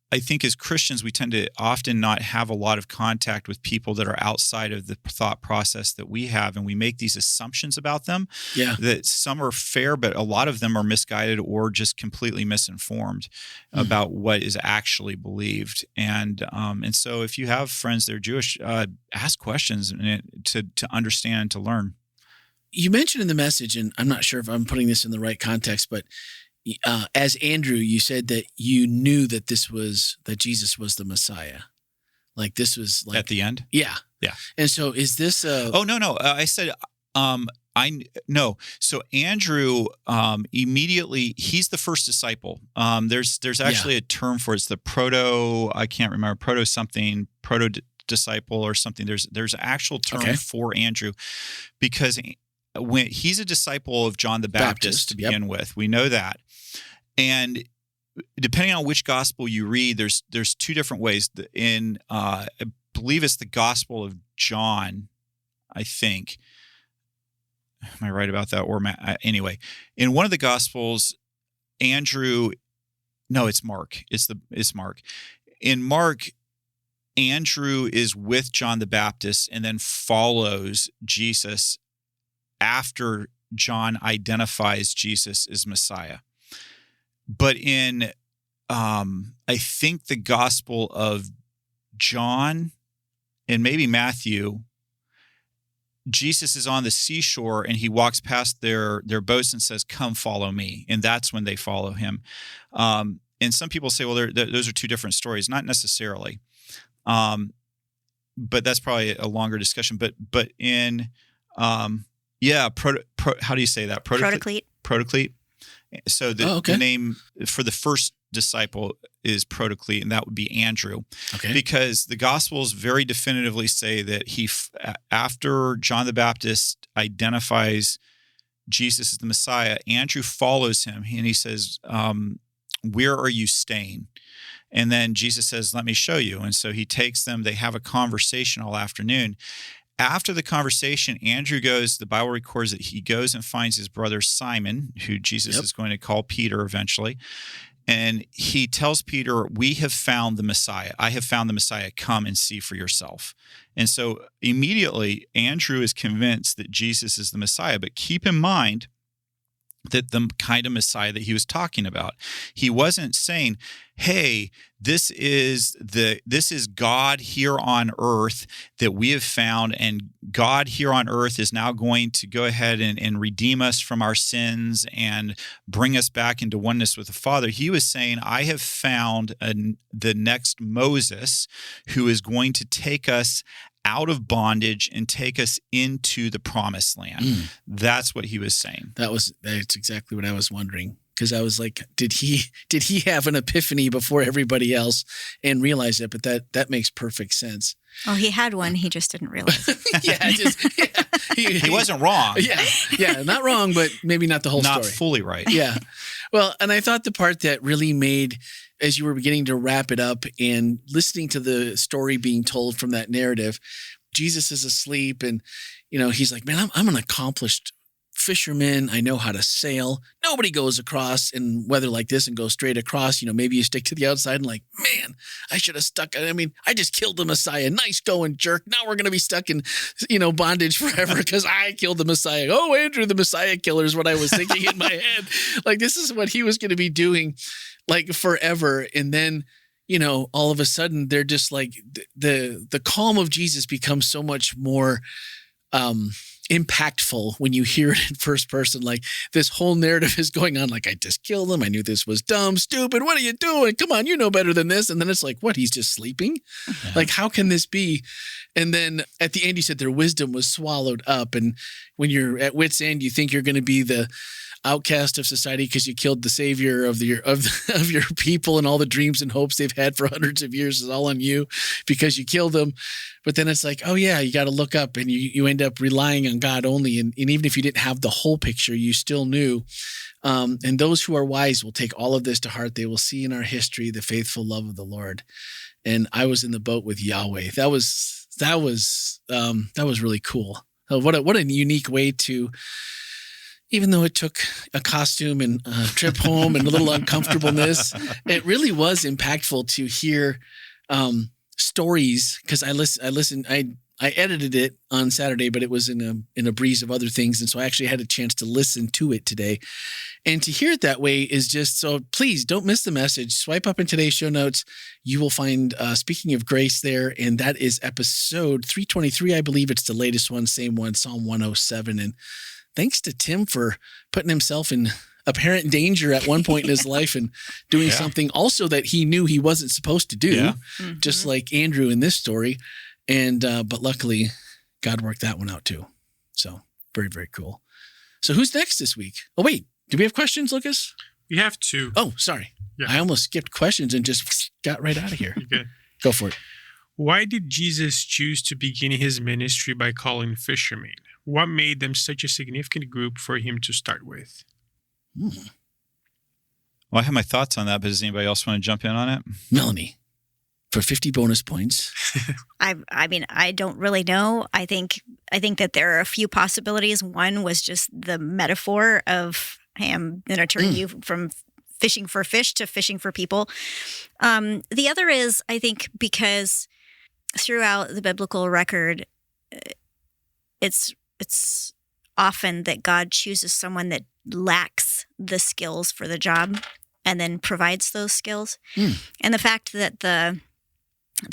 B: I think as Christians, we tend to often not have a lot of contact with people that are outside of the thought process that we have, and we make these assumptions about them.
A: Yeah.
B: That some are fair, but a lot of them are misguided or just completely misinformed about what is actually believed. And so, if you have friends that are Jewish, ask questions to understand and to learn.
A: You mentioned in the message, and I'm not sure if I'm putting this in the right context, but as Andrew, you said that you knew that that Jesus was the Messiah. Like this was like
B: At the end?
A: Yeah.
B: Yeah.
A: And so is this
B: Oh, no. I said, no. So Andrew, immediately, he's the first disciple. There's actually a term for it. It's the I can't remember, proto disciple or something. There's an actual term for Andrew, because when he's a disciple of John the Baptist to begin with, we know that. And depending on which gospel you read, there's two different ways. I believe it's the Gospel of John, I think. Am I right about that? Or anyway, in one of the gospels, Andrew, no, it's Mark. It's Mark. In Mark, Andrew is with John the Baptist and then follows Jesus after John identifies Jesus as Messiah. But in, I think the Gospel of John and maybe Matthew, Jesus is on the seashore and he walks past their boats and says, "Come, follow me." And that's when they follow him. And some people say, well, those are two different stories. Not necessarily. But that's probably a longer discussion. But in, how do you say that?
C: Protoclete.
B: Protoclete. So the name for the first disciple is Protoclete, and that would be Andrew.
A: Okay.
B: Because the Gospels very definitively say that after John the Baptist identifies Jesus as the Messiah, Andrew follows him, and he says, "Where are you staying?" And then Jesus says, "Let me show you." And so he takes them. They have a conversation all afternoon. After the conversation, Andrew goes, the Bible records that he goes and finds his brother Simon, who Jesus is going to call Peter eventually. And he tells Peter, "We have found the Messiah. I have found the Messiah. Come and see for yourself." And so immediately, Andrew is convinced that Jesus is the Messiah. But keep in mind that the kind of Messiah that he was talking about, he wasn't saying, "Hey, this is God here on earth that we have found, and God here on earth is now going to go ahead and redeem us from our sins and bring us back into oneness with the Father." He was saying, "I have found the next Moses who is going to take us out of bondage and take us into the promised land." That's what he was saying.
A: That's exactly what I was wondering. Because I was like, did he have an epiphany before everybody else and realize it? But that makes perfect sense.
C: Oh, he had one. He just didn't realize it.
B: He wasn't wrong.
A: Yeah, not wrong, but maybe not the whole story.
B: Not fully right.
A: Yeah. Well, and I thought the part that really made, as you were beginning to wrap it up and listening to the story being told from that narrative, Jesus is asleep and, he's like, "Man, I'm an accomplished fisherman. I know how to sail. Nobody goes across in weather like this and goes straight across. Maybe you stick to the outside and like, man, I should have stuck. I mean, I just killed the Messiah. Nice going, jerk. Now we're going to be stuck in, bondage forever because I killed the Messiah. Oh, Andrew, the Messiah killer is what I was thinking in my head. Like, this is what he was going to be doing like forever. And then, all of a sudden they're just like the calm of Jesus becomes so much more, impactful when you hear it in first person. Like this whole narrative is going on like, I just killed him. I knew this was dumb, stupid. What are you doing? Come on, you know better than this. And then it's like, what? He's just sleeping? Yeah. Like, how can this be? And then at the end, you said their wisdom was swallowed up. And when you're at wit's end, you think you're going to be the outcast of society because you killed the savior of your people, and all the dreams and hopes they've had for hundreds of years is all on you because you killed them. But then it's like, oh yeah, you got to look up, and you end up relying on God only. And even if you didn't have the whole picture, you still knew. And those who are wise will take all of this to heart. They will see in our history the faithful love of the Lord. And I was in the boat with Yahweh. That was really cool. What a unique way to, even though it took a costume and a trip home and a little uncomfortableness, it really was impactful to hear stories. Because I edited it on Saturday, but it was in a breeze of other things, and so I actually had a chance to listen to it today. And to hear it that way is just so. Please don't miss the message. Swipe up in today's show notes. You will find Speaking of Grace there, and that is episode 323. I believe it's the latest one, same one, Psalm 107. And thanks to Tim for putting himself in apparent danger at one point in his life and doing something also that he knew he wasn't supposed to do, just like Andrew in this story. And but luckily, God worked that one out too. So very, very cool. So who's next this week? Oh, wait. Do we have questions, Lucas?
D: We have two.
A: Oh, sorry. Yeah. I almost skipped questions and just got right out of here.
D: You're good.
A: Go for it.
D: Why did Jesus choose to begin his ministry by calling fishermen? What made them such a significant group for him to start with?
B: Well, I have my thoughts on that, but does anybody else want to jump in on it?
A: Melanie, for 50 bonus points.
C: I mean, I don't really know. I think that there are a few possibilities. One was just the metaphor of, hey, I'm going to turn you from fishing for fish to fishing for people. The other is, I think, because throughout the biblical record, it's often that God chooses someone that lacks the skills for the job and then provides those skills. And the fact that the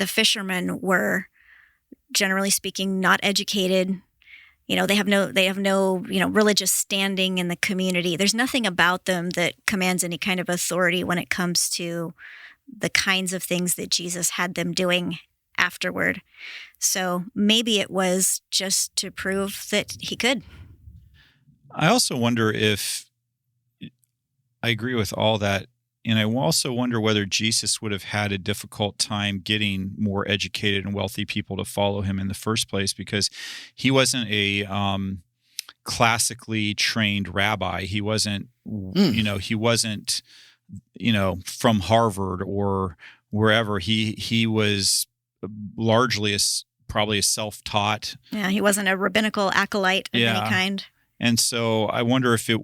C: fishermen were, generally speaking, not educated. They have no, religious standing in the community. There's nothing about them that commands any kind of authority when it comes to the kinds of things that Jesus had them doing afterward. So maybe it was just to prove that he could.
B: I also wonder if I agree with all that. And I also wonder whether Jesus would have had a difficult time getting more educated and wealthy people to follow him in the first place, because he wasn't a classically trained rabbi. He wasn't, he wasn't, from Harvard or wherever. He was largely probably a self-taught.
C: Yeah, he wasn't a rabbinical acolyte of any kind.
B: And so I wonder if it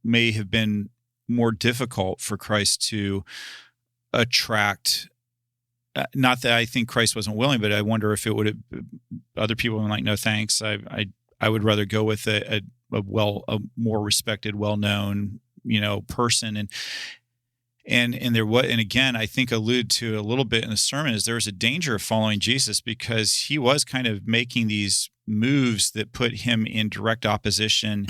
B: may have been more difficult for Christ to attract, not that I think Christ wasn't willing, but I wonder if it would have, other people were like, no, thanks. I would rather go with a more respected, well-known, person. And again, I think allude to a little bit in the sermon is there was a danger of following Jesus because he was kind of making these moves that put him in direct opposition,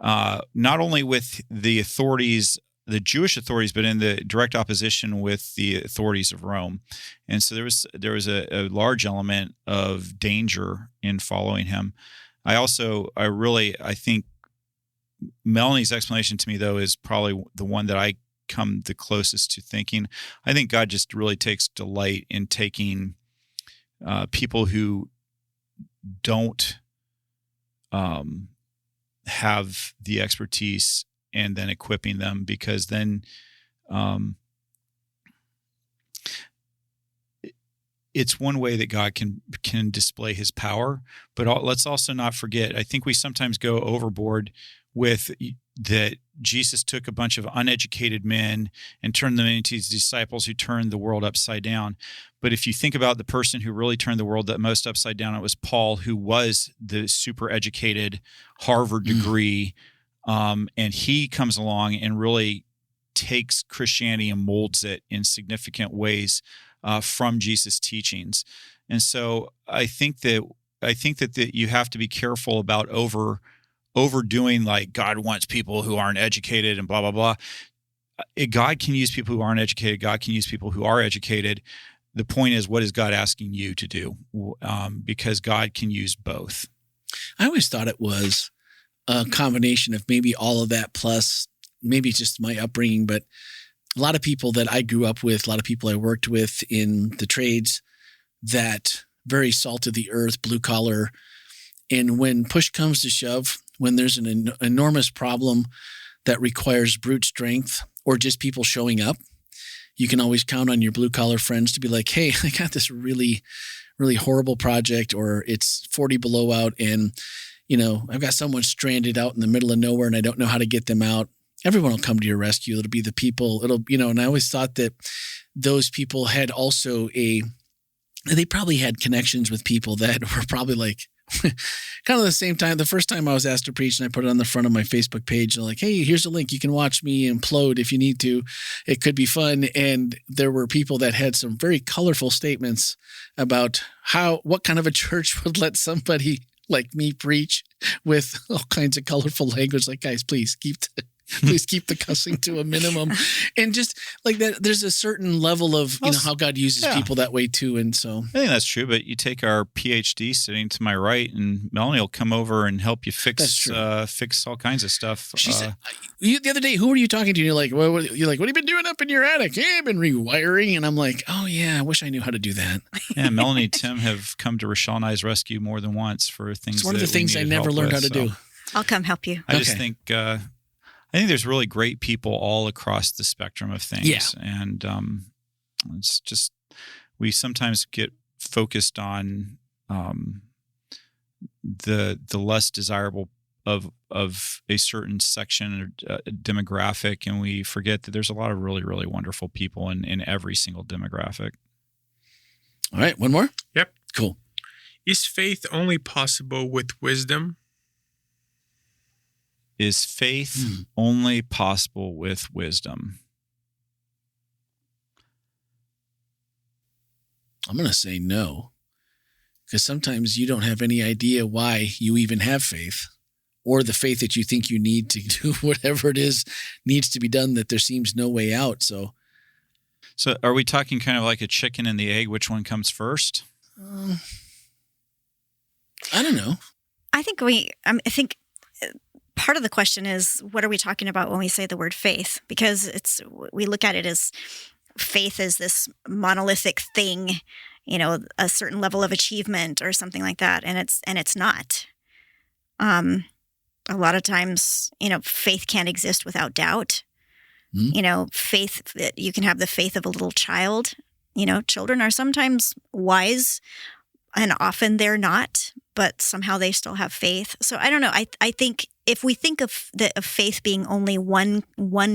B: not only with the authorities, the Jewish authorities, but in the direct opposition with the authorities of Rome. And so there was a large element of danger in following him. I think Melanie's explanation to me, though, is probably the one that I come the closest to thinking. I think God just really takes delight in taking people who don't have the expertise and then equipping them, because then it's one way that God can display his power. But let's also not forget, I think we sometimes go overboard with that Jesus took a bunch of uneducated men and turned them into his disciples who turned the world upside down. But if you think about the person who really turned the world the most upside down, it was Paul, who was the super educated Harvard degree. And he comes along and really takes Christianity and molds it in significant ways from Jesus' teachings. And so I think that you have to be careful about overdoing, like God wants people who aren't educated and blah, blah, blah. God can use people who aren't educated. God can use people who are educated. The point is, what is God asking you to do? Because God can use both.
A: I always thought it was a combination of maybe all of that plus maybe just my upbringing, but a lot of people that I grew up with, a lot of people I worked with in the trades, that very salt of the earth, blue collar. And when push comes to shove, when there's an enormous problem that requires brute strength or just people showing up, you can always count on your blue collar friends to be like, hey, I got this really, really horrible project, or it's 40 below out and I've got someone stranded out in the middle of nowhere and I don't know how to get them out. Everyone will come to your rescue. It'll be the people, and I always thought that those people had also they probably had connections with people that were probably like kind of the same time. The first time I was asked to preach and I put it on the front of my Facebook page, and like, hey, here's a link. You can watch me implode if you need to. It could be fun. And there were people that had some very colorful statements about what kind of a church would let somebody like me preach with all kinds of colorful language. Like, guys, please keep the cussing to a minimum. And just like that, there's a certain level of, how God uses people that way too. And so
B: I think that's true, but you take our PhD sitting to my right and Melanie will come over and help you fix all kinds of stuff.
A: She said, the other day, who were you talking to? And you're like, what have you been doing up in your attic? Hey, I've been rewiring. And I'm like, oh yeah, I wish I knew how to do that.
B: Yeah. Melanie and Tim have come to Rochelle and I's rescue more than once for things.
A: It's one of the things I never learned how to do.
C: I'll come help you.
B: I just think, I think there's really great people all across the spectrum of things. Yeah. And it's just, we sometimes get focused on the less desirable of a certain section or demographic, and we forget that there's a lot of really, really wonderful people in every single demographic.
A: All right, one more?
D: Yep.
A: Cool.
D: Is faith only possible with wisdom?
B: Is faith only possible with wisdom?
A: I'm going to say no, because sometimes you don't have any idea why you even have faith, or the faith that you think you need to do whatever it is needs to be done, that there seems no way out. So
B: are we talking kind of like a chicken and the egg? Which one comes first?
A: I don't know.
C: I think part of the question is, what are we talking about when we say the word faith? Because we look at it as faith is this monolithic thing, a certain level of achievement or something like that, and it's not. A lot of times, faith can't exist without doubt. Faith, that you can have the faith of a little child. Children are sometimes wise, and often they're not, but somehow they still have faith. So I don't know. I think if we think of faith being only one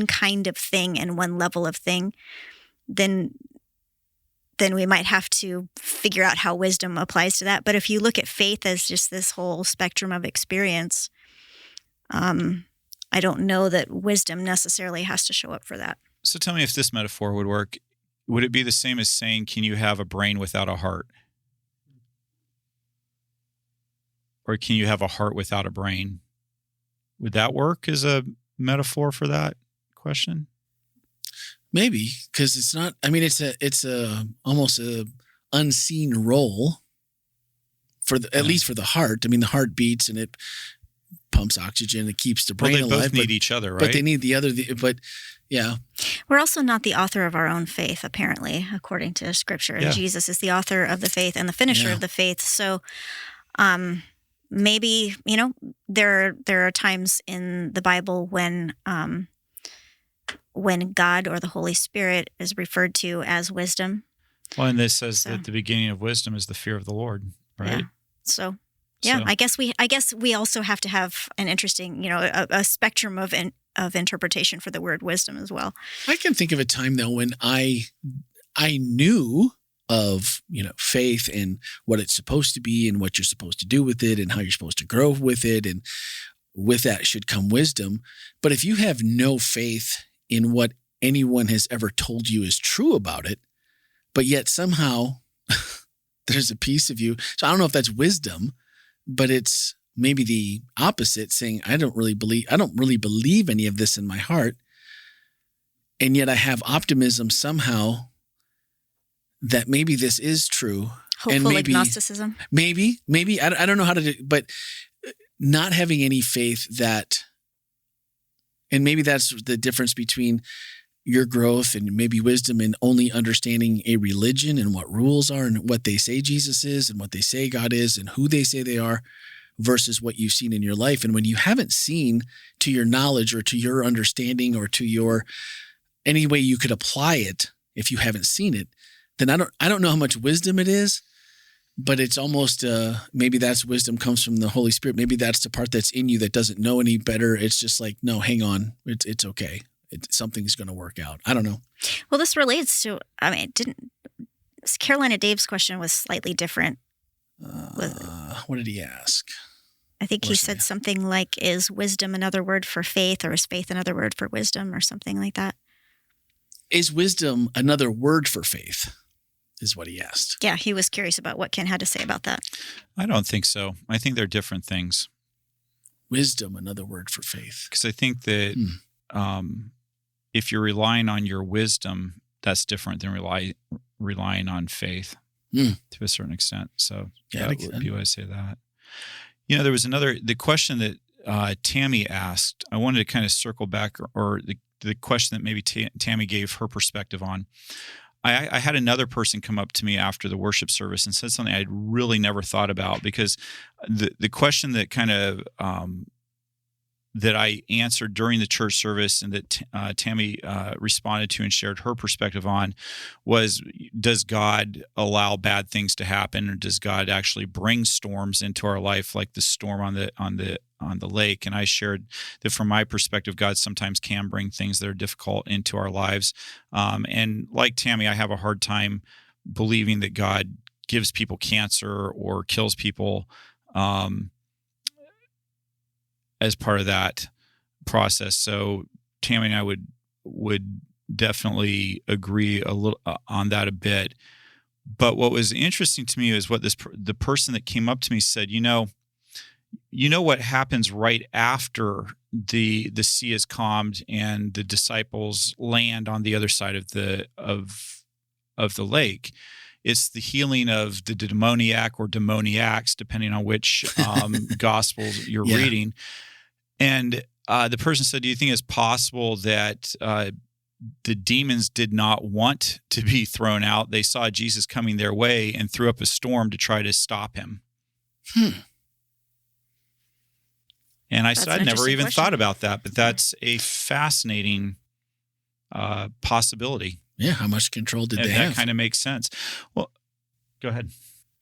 C: kind of thing and one level of thing, then we might have to figure out how wisdom applies to that. But if you look at faith as just this whole spectrum of experience, I don't know that wisdom necessarily has to show up for that.
B: So tell me if this metaphor would work. Would it be the same as saying, can you have a brain without a heart? Or can you have a heart without a brain? Would that work as a metaphor for that question?
A: Maybe, because it's not. I mean, it's a almost a unseen role for at least for the heart. I mean, the heart beats and it pumps oxygen. It keeps the brain alive.
B: They both need each other, right?
A: But they need the other. But yeah,
C: we're also not the author of our own faith, apparently, according to Scripture. Yeah. Jesus is the author of the faith and the finisher of the faith. So, maybe there are times in the Bible when God or the Holy Spirit is referred to as wisdom.
B: Well, and this says that the beginning of wisdom is the fear of the Lord, right?
C: Yeah. So I guess we also have to have an interesting, a spectrum of interpretation for the word wisdom as well.
A: I can think of a time though when I knew of faith and what it's supposed to be and what you're supposed to do with it and how you're supposed to grow with it, and with that should come wisdom. But if you have no faith in what anyone has ever told you is true about it, but yet somehow there's a piece of you. So I don't know if that's wisdom, but it's maybe the opposite, saying, I don't really believe any of this in my heart. And yet I have optimism somehow that maybe this is true.
C: Hopeful
A: and maybe,
C: agnosticism.
A: Maybe, I don't know how to do, but not having any faith that, and maybe that's the difference between your growth and maybe wisdom and only understanding a religion and what rules are and what they say Jesus is and what they say God is and who they say they are versus what you've seen in your life. And when you haven't seen to your knowledge or to your understanding or to your any way you could apply it, if you haven't seen it, then I don't know how much wisdom it is. but it's almost maybe that's wisdom comes from the Holy Spirit. Maybe that's the part that's in you that doesn't know any better. It's just like, no, hang on, it's okay. Something's going to work out. I don't know.
C: Well, this relates to. I mean, Carolina Dave's question was slightly different.
A: What did he ask?
C: I think he said something like, "Is wisdom another word for faith, or is faith another word for wisdom, or something like that?"
A: Is wisdom another word for faith? Is what he asked.
C: Yeah, he was curious about what Ken had to say about that.
B: I don't think so. I think they're different things.
A: Wisdom, another word for faith.
B: Because I think that if you're relying on your wisdom, that's different than relying on faith to a certain extent. So that would be why I say that. There was the question that Tammy asked. I wanted to kind of circle back, or the question that maybe Tammy gave her perspective on. I had another person come up to me after the worship service and said something I'd really never thought about, because the question that kind of that I answered during the church service and that Tammy responded to and shared her perspective on was, does God allow bad things to happen, or does God actually bring storms into our life, like the storm on the lake? And I shared that from my perspective, God sometimes can bring things that are difficult into our lives. And like Tammy, I have a hard time believing that God gives people cancer or kills people as part of that process. So Tammy and I would definitely agree a little on that a bit. But what was interesting to me is what the person that came up to me said, you know what happens right after the sea is calmed and the disciples land on the other side of the lake. It's the healing of the demoniac or demoniacs, depending on which gospels you're reading. And the person said, do you think it's possible that the demons did not want to be thrown out? They saw Jesus coming their way and threw up a storm to try to stop him. And I said, I'd never even thought about that, but that's a fascinating possibility.
A: Yeah, how much control did they have?
B: That kind of makes sense. Well, go ahead.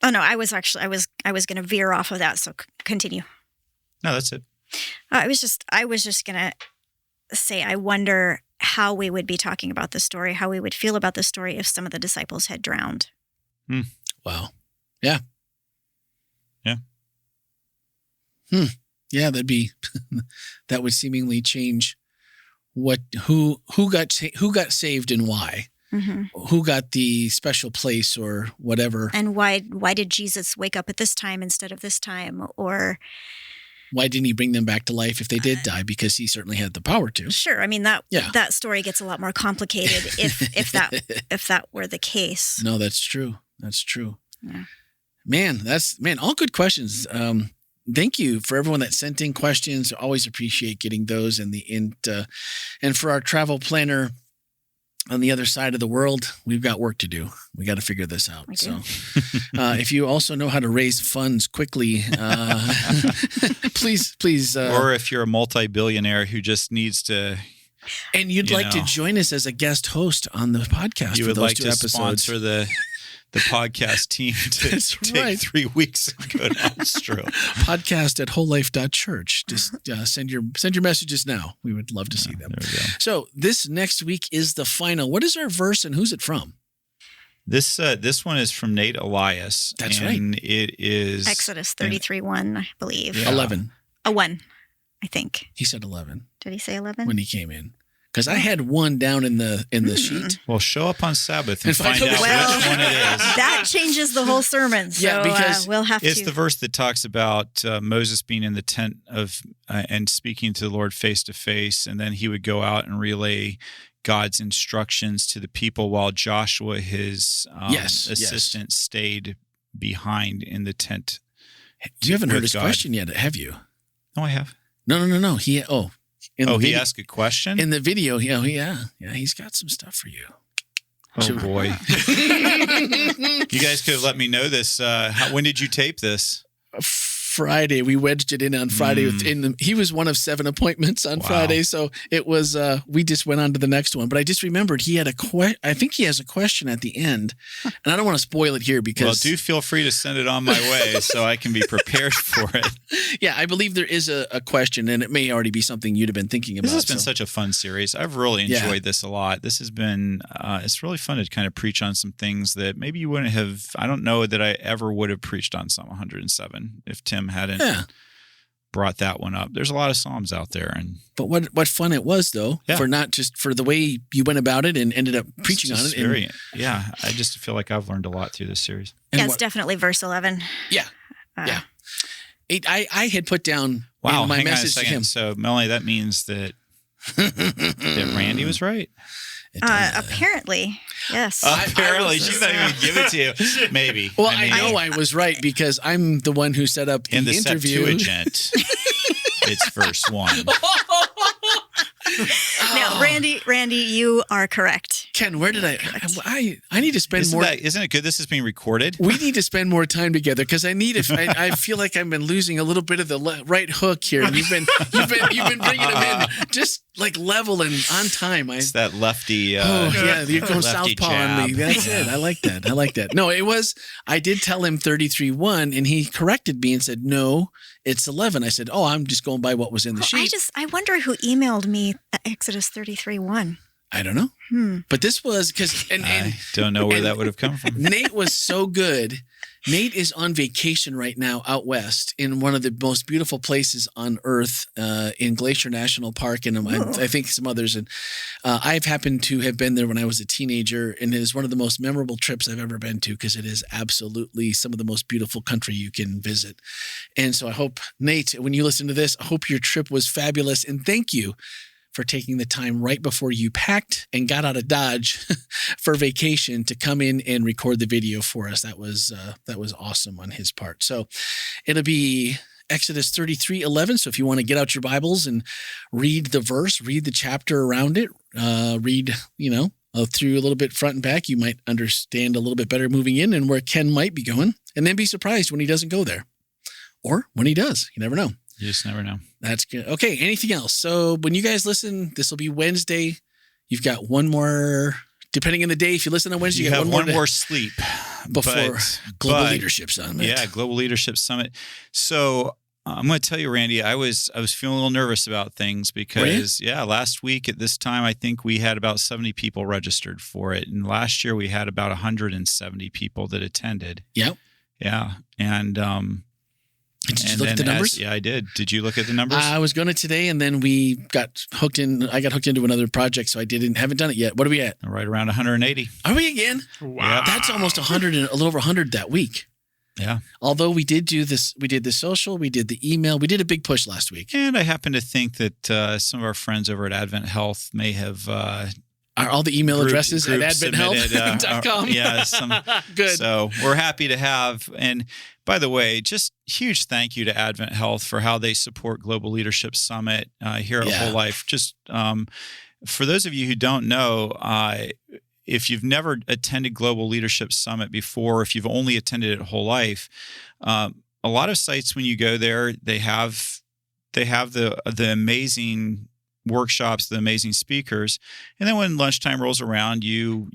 C: Oh no, I was going to veer off of that, so continue.
B: No, that's it.
C: I was just going to say, I wonder how we would be talking about this story, how we would feel about this story if some of the disciples had drowned.
A: Wow. Yeah.
B: Yeah.
A: Yeah, that would seemingly change who got saved and why. Mm-hmm. Who got the special place or whatever.
C: And why did Jesus wake up at this time instead of this time? Or
A: why didn't he bring them back to life if they did die? Because he certainly had the power to.
C: Sure. I mean, that story gets a lot more complicated if that were the case.
A: No, that's true. That's true.
C: Yeah.
A: Man, all good questions. Thank you for everyone that sent in questions. Always appreciate getting those. And for our travel planner on the other side of the world, we've got work to do. We got to figure this out. So if you also know how to raise funds quickly, please.
B: Or if you're a multi-billionaire who just needs to.
A: And you'd like to join us as a guest host on the podcast.
B: You
A: for
B: would
A: those
B: like
A: two
B: to
A: episodes.
B: Sponsor the podcast team to take 3 weeks and go to Australia.
A: Podcast at wholelife.church. Just send your messages now. We would love to see them.
B: There we go.
A: So this next week is the final. What is our verse and who's it from?
B: This one is from Nate Elias.
A: That's right.
B: And it is
C: Exodus 33:1, I believe.
A: Yeah. 11.
C: 1, I think.
A: He said 11.
C: Did he say 11?
A: When he came in. Because I had 1 down in the sheet.
B: Well, show up on Sabbath and find out which one it is.
C: That changes the whole sermon. So
A: because
C: we'll have
B: it's the verse that talks about Moses being in the tent of and speaking to the Lord face to face, and then he would go out and relay God's instructions to the people while Joshua, his assistant, stayed behind in the tent.
A: You haven't heard his question yet, have you?
B: No, I have.
A: No. He
B: asked a question?
A: In the video, he's got some stuff for you.
B: Oh, boy. You guys could have let me know this. When did you tape this?
A: Friday. We wedged it in on Friday. He was one of 7 appointments on Friday. So it was, we just went on to the next one. But I just remembered he had I think he has a question at the end. And I don't want to spoil it here because.
B: Well, do feel free to send it on my way so I can be prepared for it.
A: Yeah, I believe there is a question, and it may already be something you'd have been thinking about.
B: This has been such a fun series. I've really enjoyed this a lot. This has been, it's really fun to kind of preach on some things that maybe you wouldn't have. I don't know that I ever would have preached on Psalm 107 if Tim hadn't brought that one up. There's a lot of Psalms out there. But
A: what fun it was, though, for not just for the way you went about it and ended up preaching on it.
B: I just feel like I've learned a lot through this series.
C: Yeah, it's definitely verse 11.
A: Yeah. I had put down in my message to him.
B: So, Melanie, that means that Randy was right?
C: Apparently, yes.
B: Apparently, she's not even going to give it to you. Maybe.
A: Well, I know I was right because I'm the one who set up the interview.
B: In the Septuagint, it's verse 1.
C: No, Randy, you are correct.
A: Ken, where did I need to spend more.
B: Isn't it good this is being recorded?
A: We need to spend more time together because I feel like I've been losing a little bit of the right hook here. And you've been bringing them in just like level and on time.
B: It's that lefty.
A: You're going southpaw on me. That's it. I like that. No, it was. I did tell him 33:1, and he corrected me and said no, it's 11. I said, I'm just going by what was in the sheet.
C: I wonder who emailed me Exodus 33:1.
A: I don't know. But this was because
B: I don't know where that would have come from.
A: Nate was so good. Nate is on vacation right now out west in one of the most beautiful places on earth in Glacier National Park. And I think some others. And I've happened to have been there when I was a teenager. And it is one of the most memorable trips I've ever been to because it is absolutely some of the most beautiful country you can visit. And so I hope, Nate, when you listen to this, I hope your trip was fabulous. And thank you for taking the time right before you packed and got out of Dodge for vacation to come in and record the video for us. That was awesome on his part. So it'll be Exodus 33:11. So if you want to get out your Bibles and read the verse, read the chapter around it, read, through a little bit front and back, you might understand a little bit better moving in and where Ken might be going, and then be surprised when he doesn't go there. Or when he does. You never know.
B: You just never know.
A: That's good. Okay, anything else? So when you guys listen, this will be Wednesday. You've got one more, depending on the day. If you listen on Wednesday, you got one more
B: sleep
A: before Global Leadership Summit.
B: Yeah, Global Leadership Summit. So I'm going to tell you, Randy, I was feeling a little nervous about things because, last week at this time, I think we had about 70 people registered for it. And last year we had about 170 people that attended.
A: Yep.
B: Yeah. And,
A: did you look at the numbers?
B: I did. Did you look at the numbers?
A: I was going to today, and then we got hooked in. I got hooked into another project, so I haven't done it yet. What are we at?
B: Right around 180.
A: Are we again?
D: Wow.
A: That's almost 100 and a little over 100 that week.
B: Yeah.
A: Although we did do this, we did the social, we did the email, we did a big push last week.
B: And I happen to think that some of our friends over at Advent Health may have
A: are all the email addresses at adventhealth.com? Good.
B: So we're happy to have. And by the way, just huge thank you to Advent Health for how they support Global Leadership Summit here at Whole Life. Just for those of you who don't know, if you've never attended Global Leadership Summit before, if you've only attended it Whole Life, a lot of sites when you go there, they have the amazing workshops, the amazing speakers, and then when lunchtime rolls around, you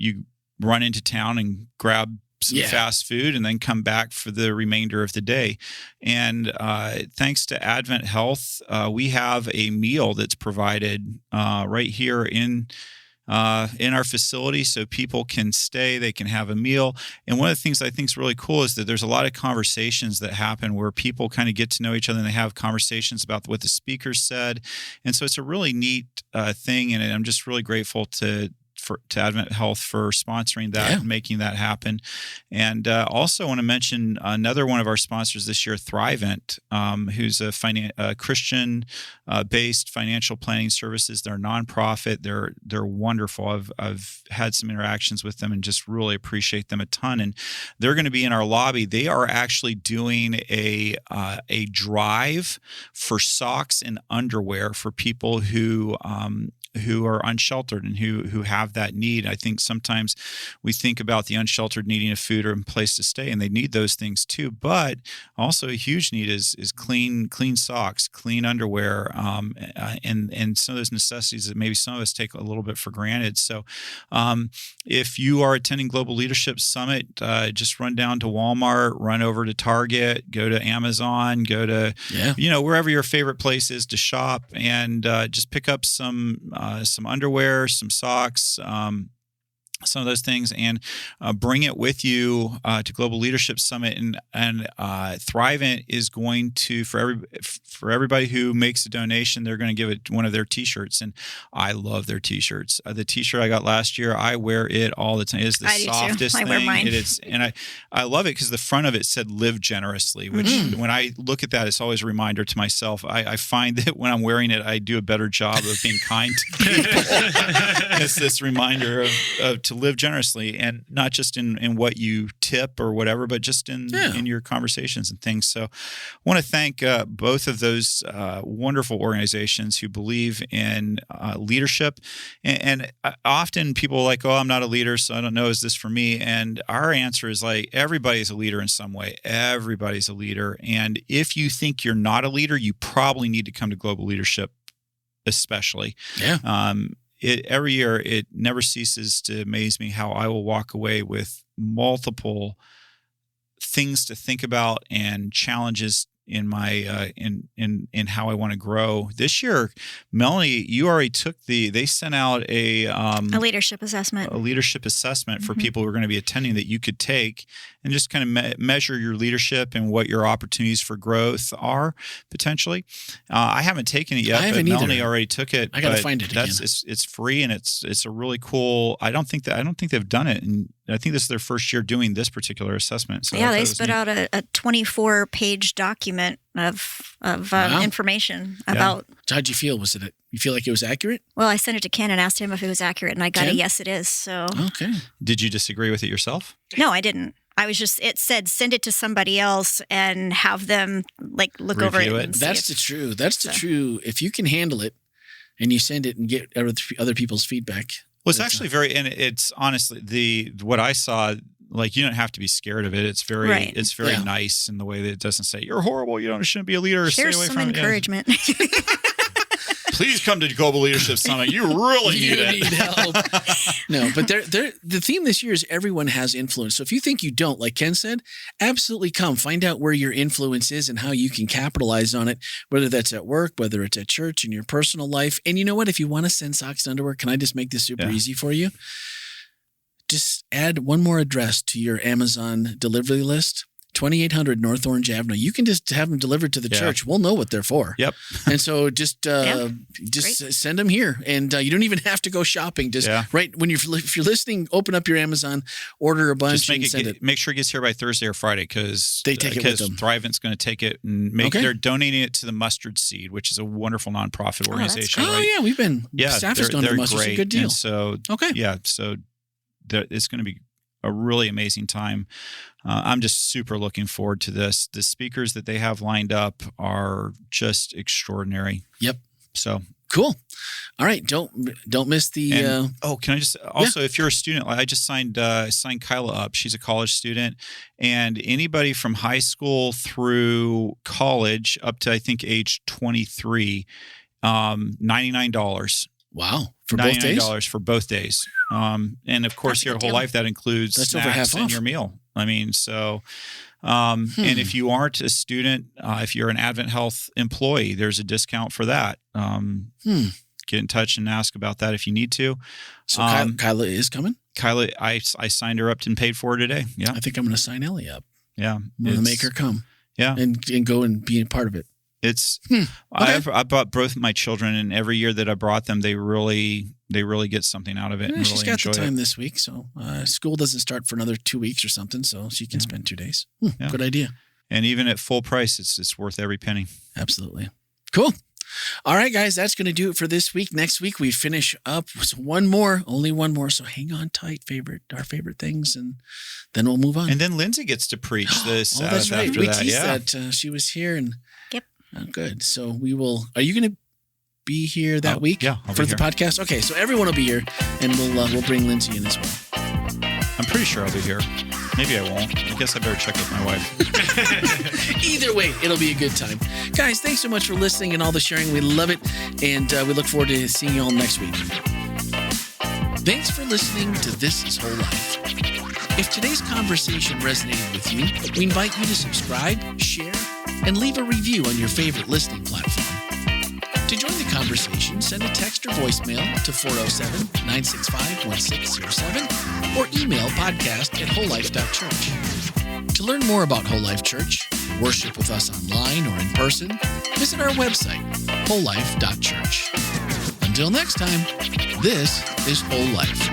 B: run into town and grab some fast food and then come back for the remainder of the day. And thanks to Advent Health, we have a meal that's provided right here in our facility, so people can stay, they can have a meal. And one of the things I think is really cool is that there's a lot of conversations that happen where people kind of get to know each other and they have conversations about what the speakers said. And so it's a really neat thing, and I'm just really grateful to Advent Health for sponsoring that and making that happen. And also want to mention another one of our sponsors this year, Thrivent, who's a Christian-based financial planning services. They're a nonprofit. They're wonderful. I've had some interactions with them and just really appreciate them a ton. And they're going to be in our lobby. They are actually doing a drive for socks and underwear for people who are unsheltered and who have that need. I think sometimes we think about the unsheltered needing of food or a place to stay, and they need those things too. But also a huge need is clean socks, clean underwear, and some of those necessities that maybe some of us take a little bit for granted. So if you are attending Global Leadership Summit, just run down to Walmart, run over to Target, go to Amazon, go to wherever your favorite place is to shop, and just pick up some underwear, some socks, some of those things, and bring it with you to Global Leadership Summit. And Thrivent is going to, for everybody who makes a donation, they're going to give it one of their T-shirts. And I love their T-shirts. The T-shirt I got last year, I wear it all the time. It's the softest thing.
C: I wear mine.
B: It is, and I love it because the front of it said "Live generously," which when I look at that, it's always a reminder to myself. I find that when I'm wearing it, I do a better job of being kind to people. It's this reminder of to live generously, and not just in what you tip or whatever, but just in your conversations and things. So I want to thank both of those wonderful organizations who believe in leadership. And often people are like, oh, I'm not a leader, so I don't know, is this for me? And our answer is like, everybody's a leader in some way. Everybody's a leader. And if you think you're not a leader, you probably need to come to Global Leadership, especially.
A: Yeah.
B: Every year, it never ceases to amaze me how I will walk away with multiple things to think about and challenges in my in how I want to grow. This year, Melanie, you already took they sent out a
C: leadership assessment.
B: A leadership assessment for people who are going to be attending that you could take and just kind of measure your leadership and what your opportunities for growth are potentially. I haven't taken it yet, but Melanie already took it.
A: I got to find it again.
B: It's free, and it's a really cool. I don't think they've done it, and I think this is their first year doing this particular assessment. So
C: yeah, they spit out a 24-page document of information about.
A: So how'd you feel? You feel like it was accurate?
C: Well, I sent it to Ken and asked him if it was accurate, and I got a yes, it is. So
A: okay.
B: Did you disagree with it yourself?
C: No, I didn't. I was just, it said send it to somebody else and have them look
B: Review
C: over it.
B: it.
A: That's the true. If you can handle it and you send it and get other people's feedback.
B: Well, it's actually and it's honestly what I saw. Like, you don't have to be scared of it. It's very nice in the way that it doesn't say you're horrible. You shouldn't be a leader.
C: Here's
B: stay away
C: some
B: from
C: encouragement.
B: Please come to Global Leadership Summit. You really need
A: help. No, but the theme this year is everyone has influence. So if you think you don't, like Ken said, absolutely come. Find out where your influence is and how you can capitalize on it, whether that's at work, whether it's at church, in your personal life. And you know what? If you want to send socks and underwear, can I just make this super easy for you? Just add one more address to your Amazon delivery list. 2800 North Orange Avenue. You can just have them delivered to the church. We'll know what they're for.
B: Yep.
A: And so just send them here, and you don't even have to go shopping. Just right when if you're listening, open up your Amazon, order a bunch, and send it.
B: Make sure it gets here by Thursday or Friday because
A: they take it with them.
B: Thrivent's going to take it and they're donating it to the Mustard Seed, which is a wonderful nonprofit organization.
A: We've been staff has donated Mustard Seed. Good deal.
B: And so it's going to be a really amazing time. I'm just super looking forward to this. The speakers that they have lined up are just extraordinary.
A: Yep.
B: So
A: cool. All right. Don't miss the.
B: Can I just also, if you're a student, I just signed Kyla up. She's a college student, and anybody from high school through college up to I think age 23, $99.
A: Wow. For both days?
B: $99 for both days. And of course, your whole life, that includes snacks in your meal. I mean, so, and if you aren't a student, if you're an Advent Health employee, there's a discount for that. Get in touch and ask about that if you need to.
A: So Kyla is coming?
B: Kyla, I signed her up and paid for her today. Yeah.
A: I think I'm going to sign Ellie up.
B: Yeah.
A: I'm going to make her come.
B: Yeah.
A: And go and be a part of it.
B: It's I brought both my children, and every year that I brought them, they really get something out of it. And
A: she's got the time this week, so school doesn't start for another 2 weeks or something, so she can spend 2 days. Good idea.
B: And even at full price, it's worth every penny.
A: Absolutely. Cool. All right, guys, that's going to do it for this week. Next week, we finish up with only one more. So hang on tight, our favorite things, and then we'll move on.
B: And then Lindsay gets to preach this.
A: That's right.
B: After
A: We
B: that.
A: teased that she was here, and
C: yep.
A: Oh, good. So we will. Are you going to be here that week
B: yeah, I'll
A: for
B: be
A: the
B: here.
A: podcast? Okay, so everyone will be here, and we'll bring Lindsay in as well.
B: I'm pretty sure I'll be here. Maybe I won't. I guess I better check with my wife.
A: Either way, it'll be a good time. Guys, thanks so much for listening and all the sharing. We love it, and we look forward to seeing you all next week. Thanks for listening to This is Whole Life. If today's conversation resonated with you, we invite you to subscribe, share, and leave a review on your favorite listening platform. To join the conversation, send a text or voicemail to 407-965-1607 or email podcast@wholelife.church. To learn more about Whole Life Church, worship with us online or in person, visit our website, wholelife.church. Until next time, this is Whole Life.